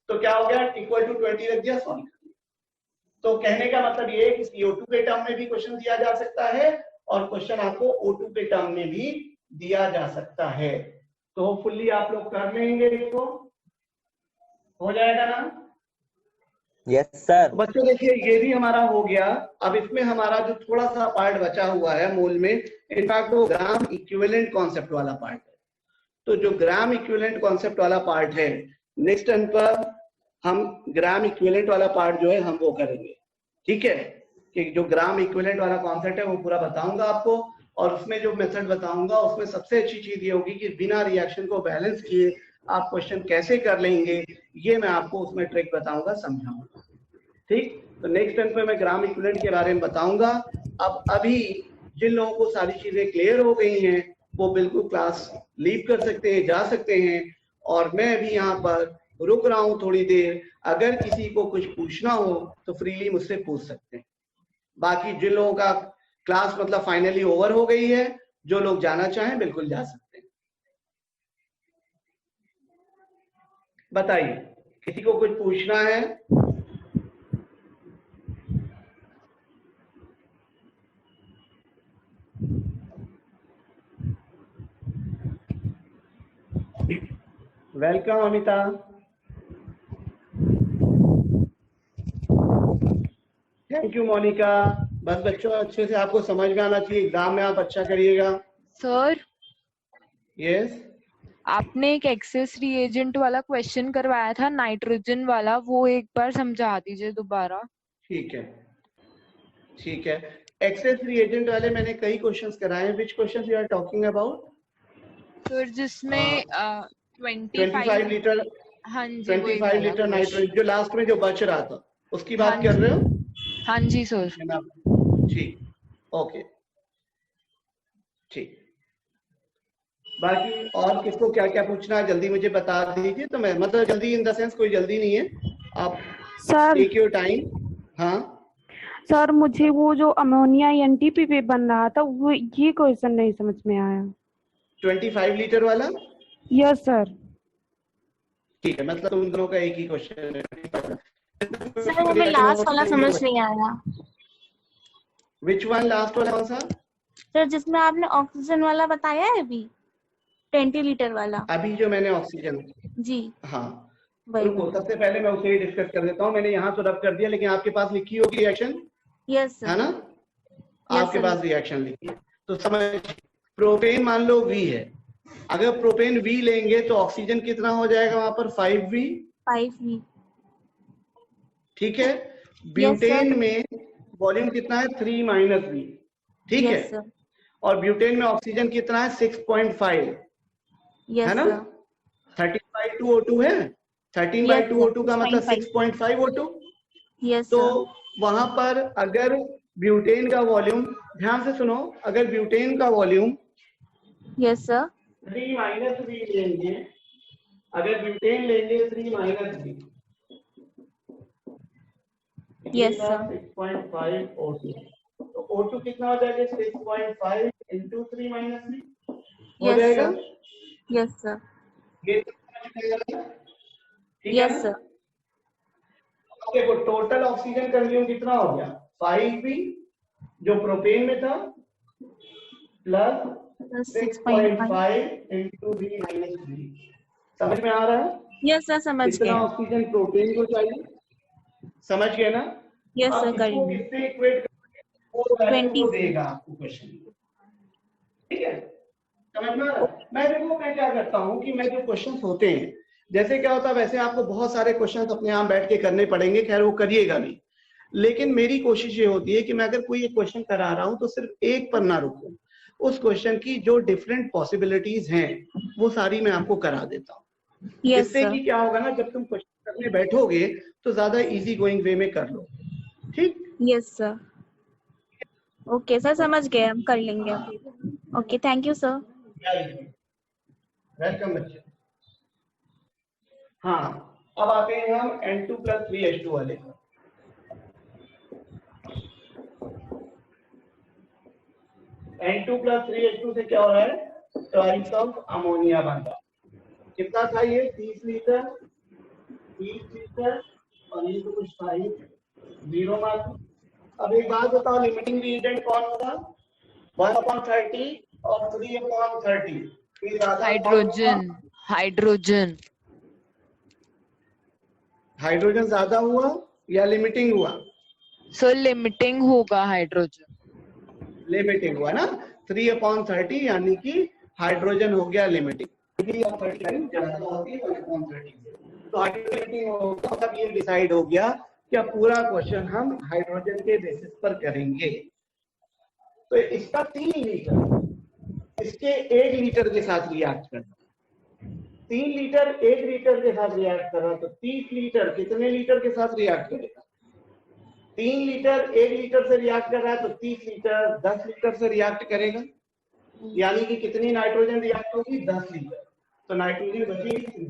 तो क्या हो गया, इक्वल टू 20 रख दिया, सॉल्व कर दिया। तो कहने का मतलब ये है कि CO2 के टर्म में भी क्वेश्चन दिया जा सकता है और क्वेश्चन आपको O2 के टर्म में भी दिया जा सकता है। तो होपफुली आप लोग कर लेंगे, इसको हो जाएगा ना। Yes sir. बच्चों देखिए ये भी हमारा हो गया। अब इसमें हमारा जो थोड़ा सा पार्ट बचा हुआ है मोल में, इनफैक्ट वो ग्राम इक्विवेलेंट कॉन्सेप्ट वाला पार्ट है। तो जो ग्राम इक्विवेलेंट कॉन्सेप्ट वाला पार्ट है, नेक्स्ट टर्न पर हम ग्राम इक्विवेलेंट वाला पार्ट जो है हम वो करेंगे, ठीक है। कि जो ग्राम इक्विवेलेंट वाला कॉन्सेप्ट है वो पूरा बताऊंगा आपको, और उसमें जो मेथड बताऊंगा उसमें सबसे अच्छी चीज ये होगी कि बिना रिएक्शन को बैलेंस किए आप क्वेश्चन कैसे कर लेंगे, ये मैं आपको उसमें ट्रिक बताऊंगा, समझाऊंगा, ठीक। तो नेक्स्ट टाइम पे मैं ग्राम इक्विवेलेंट के बारे में बताऊंगा। अब अभी जिन लोगों को सारी चीजें क्लियर हो गई हैं वो बिल्कुल क्लास लीव कर सकते हैं, जा सकते हैं, और मैं अभी यहाँ पर रुक रहा हूँ थोड़ी देर। अगर किसी को कुछ पूछना हो तो फ्रीली मुझसे पूछ सकते हैं। बाकी जिन लोगों का क्लास मतलब फाइनली ओवर हो गई है, जो लोग जाना चाहें बिल्कुल जा सकते हैं। बताइए, किसी को कुछ पूछना है? Welcome Amita. Thank you Monica. बस बच्चों अच्छे से आपको समझ में आना चाहिए, एग्जाम में आप अच्छा करिएगा। सर यस, आपने एक एक्सेस रिएजेंट वाला क्वेश्चन करवाया था, नाइट्रोजन वाला, वो एक बार समझा दीजिए दोबारा। ठीक है ठीक है। एक्सेस रिएजेंट वाले मैंने कई क्वेश्चंस कराए हैं। Which questions you are talking about? Sir जिसमें 25 लीटर, हाँ जी, 25 लीटर नाइट्रोजन जो लास्ट में जो बच रहा था उसकी बात कर रहे हो? हाँ जी सर। ठीक, ओके ठीक। बाकी और किसको क्या क्या पूछना है जल्दी मुझे बता दीजिए। तो मैं मतलब जल्दी इन द सेंस कोई जल्दी नहीं है, आप सर टेक योर टाइम। हाँ सर, मुझे वो जो अमोनिया एनटीपी बन रहा था वो ये क्वेश्चन नहीं समझ में आया। 25 लीटर वाला? Yes sir. ठीक है, मतलब तुम दोनों का एक ही क्वेश्चन है। सर हमें लास्ट वाला समझ नहीं आया। Which one? लास्ट वाला कौन सा? सर जिसमें आपने ऑक्सीजन वाला बताया है अभी, 20 लीटर वाला। अभी जो मैंने ऑक्सीजन, जी हाँ वही। रुको, सबसे पहले मैं उसे ही डिस्कस कर देता हूँ। मैंने यहाँ तो रब कर दिया, लेकिन आपके पास लिखी होगी रिएक्शन, यस सर। है ना? आपके सर। पास रिएक्शन लिखी है तो समझ। प्रोपेन मान लो V है, अगर प्रोपेन V लेंगे तो ऑक्सीजन कितना हो जाएगा वहां पर? 5V। 5V। ठीक है। ब्यूटेन में वॉल्यूम कितना है? 3-V। ठीक है। सर। और ब्यूटेन में ऑक्सीजन कितना है? 6.5, है ना? 13/2 O2 है। 13/2 O2 का मतलब 6.5 O2। यस तो सर। वहां पर अगर ब्यूटेन का वॉल्यूम, ध्यान से सुनो, अगर ब्यूटेन का वॉल्यूम यस सर। 3-V लेंगे, अगर ब्यूटेन लेंगे 3-V, यस सर। 6.5 O2, तो O2 कितना हो जाएगा? 6.5 into 3-V हो जाएगा। Yes sir. ये ठीक है यस ना? सर। देखो टोटल ऑक्सीजन कंज्यूम कितना हो गया? 5V जो प्रोपेन में था प्लस 6.5 into 3-V। समझ में आ रहा है? यस सर समझ कितना गए। ऑक्सीजन प्रोटीन को चाहिए? समझ गए ना? यस सर अब इसको करेंगे। किससे इक्वेट करके वो वैल्यू को देगा आपको क्वेश्चन, ठीक है? समझ में आ रहा है? मैं क्या करता हूँ कि मैं जो क्वेश्चंस होते हैं, जैसे क्या होता है वैसे आपको बहुत सारे क्वेश्चंस अपने यहाँ बैठ के करने पड़ेंगे, खैर वो करिएगा भी, लेकिन मेरी कोशिश ये होती है कि मैं अगर कोई एक क्वेश्चन करा रहा हूँ तो सिर्फ एक पर ना रुकूं, उस क्वेश्चन की जो डिफरेंट पॉसिबिलिटीज हैं वो सारी मैं आपको करा देता हूँ। इससे कि क्या होगा ना, जब तुम क्वेश्चन करने बैठोगे तो ज्यादा इजी गोइंग वे में कर लो। ठीक, यस सर। ओके सर, समझ गए, हम कर लेंगे अभी। Okay, thank you sir. Welcome बच्चे। हाँ, अब आते हैं हम N2 + 3H2 वाले। N2 + 3H2 से क्या हो रहा है? ट्वाइस ऑफ अमोनिया बन रहा है। कितना था ये? 30 लीटर, 30 लीटर, और ये तो कुछ था ही 0 मार्क। अब एक बात बताओ, लिमिटिंग रिएजेंट कौन होगा? 1/30 और 3/30। हाइड्रोजन। हाइड्रोजन। हाइड्रोजन ज्यादा हुआ या लिमिटिंग हुआ? सर लिमिटिंग होगा हाइड्रोजन। लिमिटिंग हुआ ना, 3/30 यानी कि हाइड्रोजन हो गया लिमिटिंग। 3/30 ज्यादा होगी 1/30 से, तो हाइड्रोजन होगा। मतलब ये डिसाइड हो गया कि अब पूरा क्वेश्चन हम हाइड्रोजन के बेसिस पर करेंगे। तो इसका 3 लीटर इसके 1 लीटर के साथ रिएक्ट करना, 3 लीटर 1 लीटर के साथ रिएक्ट कर रहा, तो 30 लीटर कितने लीटर के साथ रिएक्ट करेगा? 3 लीटर 1 लीटर से रिएक्ट कर रहा है तो 30 लीटर 10 लीटर से रिएक्ट करेगा, यानी कि कितनी नाइट्रोजन रिएक्ट होगी? 10 लीटर। तो नाइट्रोजन बचेगी कितनी?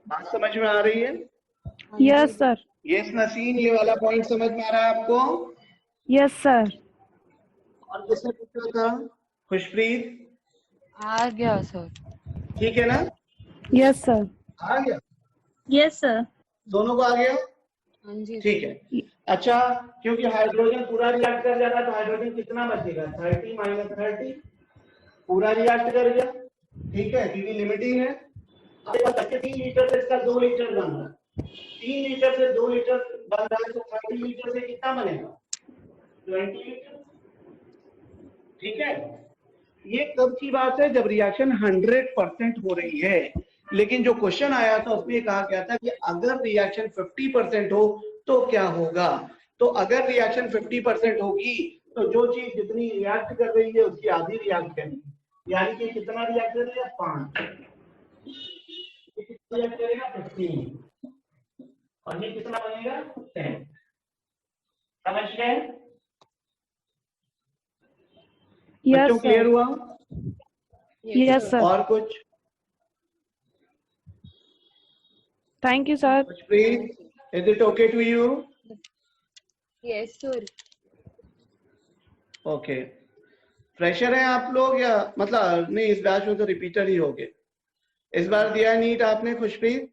बात समझ में आ रही है? Yes sir. यस नसीम, ये वाला पॉइंट समझ में आ रहा है आपको? Yes sir. और किसने पूछा था? खुशप्रीत। आ गया सर। ठीक है ना? Yes sir. आ गया? Yes sir. दोनों को आ गया? हाँ जी। ठीक है। अच्छा, क्योंकि हाइड्रोजन पूरा रिएक्ट कर जा रहा है तो हाइड्रोजन कितना बचेगा? 30 - 30 पूरा रिएक्ट कर गया। ठीक है, क्योंकि लिमिटिंग है। अब 3 लीटर से इसका 2 लीटर बन रहा है, 3 लीटर से 2 लीटर बन रहा है, तो 30 लीटर से कितना बनेगा? 20 लीटर। ठीक है, ये कब की बात है? जब रिएक्शन 100% हो रही है। लेकिन जो क्वेश्चन आया था उसमें कहा गया था कि अगर रिएक्शन 50% हो तो क्या होगा? तो अगर रिएक्शन 50% होगी तो जो चीज जितनी रिएक्ट कर रही है उसकी आधी रिएक्ट करेगी, यानी कि कितना रिएक्ट करेगा? 5। रिएक्ट करेगा 15, और ये कितना बनेगा? 10। समझ गए? बच्चों क्लियर हुआ? Yes sir. और कुछ? Thank you sir. Is it okay to you? Yes sir. Okay. Fresher हैं आप लोग या मतलब नहीं? इस बैच में तो रिपीटर ही होगे। इस बार दिया नीट आपने खुशप्रीत?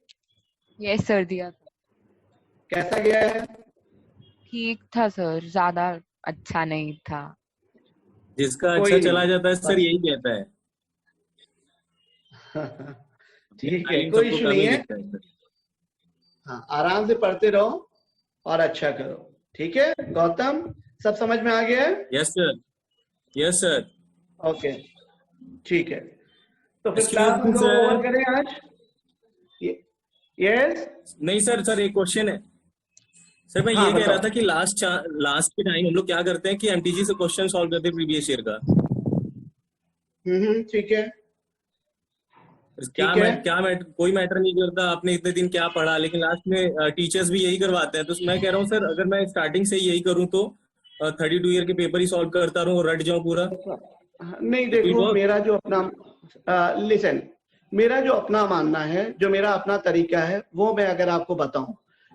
यस सर, दिया था। कैसा गया है? ठीक था सर, ज्यादा अच्छा नहीं था। जिसका कोई अच्छा नहीं। चला जाता है सर यही कहता है। ठीक है, टाइम कोई सबको इशू कम नहीं ही है। दिखता है सर। हाँ, आराम से पढ़ते रहो और अच्छा करो। ठीक है गौतम, सब समझ में आ गया है? Yes sir. Yes sir. Okay, ठीक है। तो फिर Excuse क्लास me, को sir. ओवर करें आज? यस। नहीं सर, सर एक क्वेश्चन है सर। मैं हाँ, ये कह रहा बताओ। था कि लास्ट के टाइम हम लोग क्या करते हैं कि एमटीजी से क्वेश्चन सॉल्व करते हैं प्रीवियस ईयर का। ठीक है। क्या ठीक है। कोई मैटर नहीं करता आपने इतने दिन क्या पढ़ा, लेकिन लास्ट में टीचर्स भी यही करवाते हैं। तो मैं कह रहा हूँ सर, अगर मैं स्टार्टिंग से यही करूँ तो 32 ईयर के पेपर ही सॉल्व करता रहूँ और रट जाऊँ पूरा। नहीं देखो, मेरा जो अपना लिसन, मेरा जो अपना मानना है, जो मेरा अपना तरीका है, वो मैं अगर आपको बताऊं,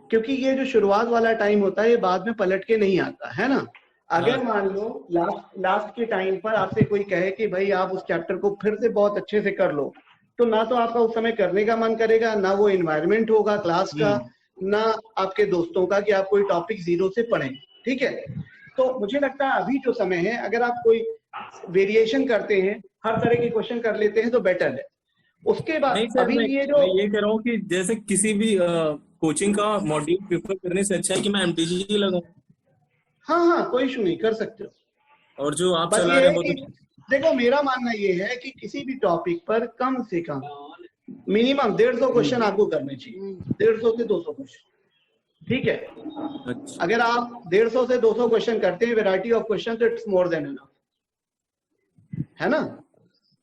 क्योंकि ये जो शुरुआत वाला टाइम होता है ये बाद में पलट के नहीं आता है ना। अगर मान लो लास्ट के टाइम पर आपसे कोई कहे कि भाई आप उस चैप्टर को फिर से बहुत अच्छे से कर लो, तो ना तो आपका उस समय करने का मन करेगा, ना वो इन्वायरमेंट होगा क्लास का, ना आपके दोस्तों का कि आप कोई टॉपिक जीरो से पढ़ें। ठीक है, तो मुझे लगता है अभी जो समय है, अगर आप कोई वेरिएशन करते हैं, हर तरह के क्वेश्चन कर लेते हैं तो बेटर है। उसके बाद नहीं सर, अभी मैं ये जो ये कह रहा हूँ कि जैसे किसी भी कोचिंग का मॉड्यूल प्रिफर करने से अच्छा है कि मैं एमटीजी ही लगाऊं। हाँ, कोई इशू नहीं, कर सकते हो। और जो आप बस चला ये रहे है हैं वो कि तो देखो, मेरा मानना ये है कि किसी भी टॉपिक पर कम से कम मिनिमम 150 क्वेश्चन आपको करने चाहिए, 150 से 200 क्वेश्चन। ठीक है, अच्छा। अगर आप 150 से 200 क्वेश्चन करते हैं, वैरायटी ऑफ क्वेश्चन, तो इट्स मोर देन एनफ, है ना।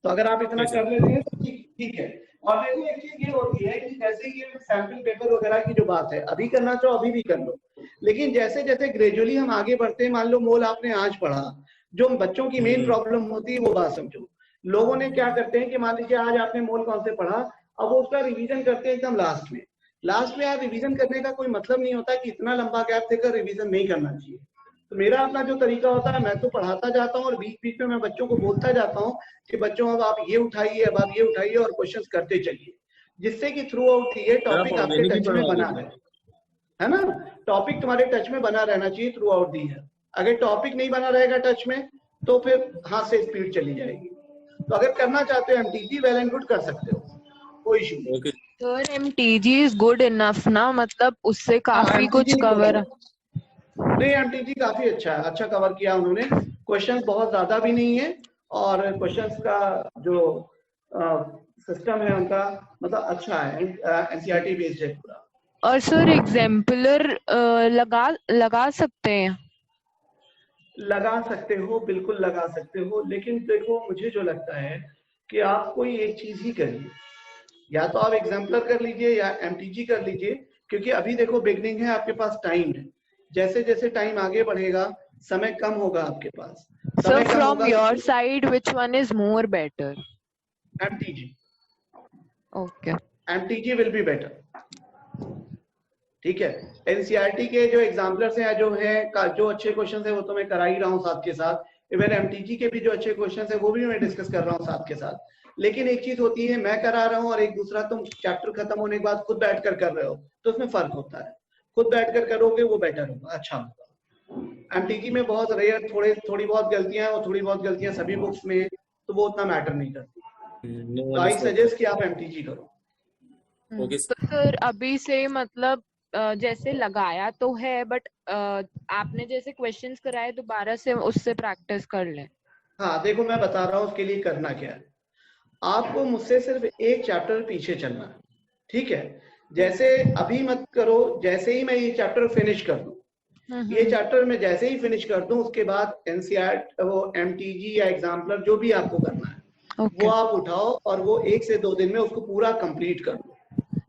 तो अगर आप इतना कर लेते हैं तो ठीक है। और देखो एक चीज ये होती है कि जैसे ये सैंपल पेपर वगैरह की जो बात है, अभी करना चाहो अभी भी कर लो, लेकिन जैसे जैसे ग्रेजुअली हम आगे बढ़ते हैं, मान लो मोल आपने आज पढ़ा, जो बच्चों की मेन प्रॉब्लम होती है वो बात समझो। लोगों ने क्या करते हैं कि मान लीजिए आज आपने मोल कौन से पढ़ा, अब वो उसका रिवीजन करते हैं एकदम लास्ट में। लास्ट में यार रिवीजन करने का कोई मतलब नहीं होता कि इतना लंबा गैप देकर रिवीजन नहीं करना चाहिए। तो मेरा अपना जो तरीका होता है, मैं तो पढ़ाता जाता हूँ और बीच बीच में मैं बच्चों को बोलता जाता हूँ कि बच्चों अब आप ये उठाइए, अब आप ये उठाइए और क्वेश्चंस करते चलिए, जिससे कि थ्रू आउट ये टॉपिक आपके टच में बना रहे, है ना। टॉपिक तुम्हारे टच में बना रहना चाहिए थ्रू आउट दी है। अगर टॉपिक नहीं बना रहेगा टच में तो फिर हाथ से स्पीड चली जाएगी। तो अगर करना चाहते हो एमटीजी, वेल एंड गुड कर सकते हो, कोई इशू नहीं। Sir MTG is good enough ना, मतलब उससे काफी कुछ कवर। नहीं, एमटीजी काफी अच्छा है, अच्छा कवर किया उन्होंने। क्वेश्चंस बहुत ज्यादा भी नहीं है और क्वेश्चंस का जो सिस्टम है उनका मतलब अच्छा है, एनसीईआरटी बेस्ड है पूरा। और सर एग्जाम्पलर लगा सकते हैं? लगा सकते हो, बिल्कुल लगा सकते हो, लेकिन देखो मुझे जो लगता है कि आप कोई एक चीज ही करिए, या तो आप एग्जाम्पलर कर लीजिए या एमटीजी कर लीजिए, क्योंकि अभी देखो बिगनिंग है, आपके पास टाइम है। जैसे जैसे टाइम आगे बढ़ेगा समय कम होगा आपके पास। Sir from your side which one is more better? MTG. Okay, MTG will be बेटर। ठीक है, एनसीईआरटी के जो एग्जाम्पलर्स हैं जो जो अच्छे क्वेश्चन है वो तो मैं करा ही रहा हूँ साथ के साथ, इवन एमटीजी के भी जो अच्छे क्वेश्चन है वो भी मैं डिस्कस कर रहा हूँ साथ के साथ। लेकिन एक चीज होती है मैं करा रहा हूँ और एक दूसरा तुम चैप्टर खत्म होने के बाद खुद बैठकर कर रहे हो, तो उसमें फर्क होता है। खुद बैठकर करोगे वो बेटर होगा, अच्छा होगा। एमटीजी में बहुत रेयर थोड़ी बहुत गलतियां हैं, और थोड़ी बहुत गलतियां सभी बुक्स में, तो वो उतना मैटर नहीं करती। तो आई सजेस्ट कि आप एमटीजी करो। तो सर अभी से मतलब जैसे लगाया तो है, बट आपने जैसे क्वेश्चंस कराए दोबारा से उससे प्रैक्टिस कर लें। हाँ देखो मैं बता रहा हूँ उसके लिए करना क्या है। आपको मुझसे सिर्फ एक चैप्टर पीछे चलना है, ठीक है। जैसे अभी मत करो, जैसे ही मैं ये चैप्टर फिनिश कर दूं, ये चैप्टर में जैसे ही फिनिश कर दूं, उसके बाद एनसीईआरटी वो एमटीजी या एग्जाम्पलर जो भी आपको करना है वो आप उठाओ और वो 1 से 2 दिन में उसको पूरा कंप्लीट कर दो,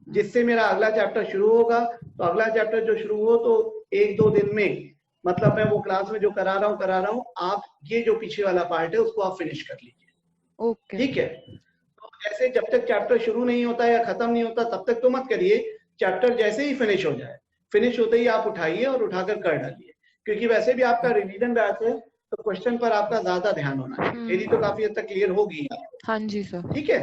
जिससे मेरा अगला चैप्टर शुरू होगा। तो अगला चैप्टर जो शुरू हो तो 1-2 दिन में, मतलब मैं वो क्लास में जो करा रहा हूँ, आप ये जो पीछे वाला पार्ट है उसको आप फिनिश कर लीजिए, ठीक है। तो जैसे जब तक चैप्टर शुरू नहीं होता या खत्म नहीं होता तब तक तो मत करिए, चैप्टर जैसे ही फिनिश हो जाए, फिनिश होते ही आप उठाइए और उठाकर कर डालिए, क्योंकि वैसे भी आपका रिवीजन बैच है तो क्वेश्चन पर आपका ज्यादा ध्यान होना है। मेरी तो काफी हद तक क्लियर होगी। हाँ जी सर। ठीक है,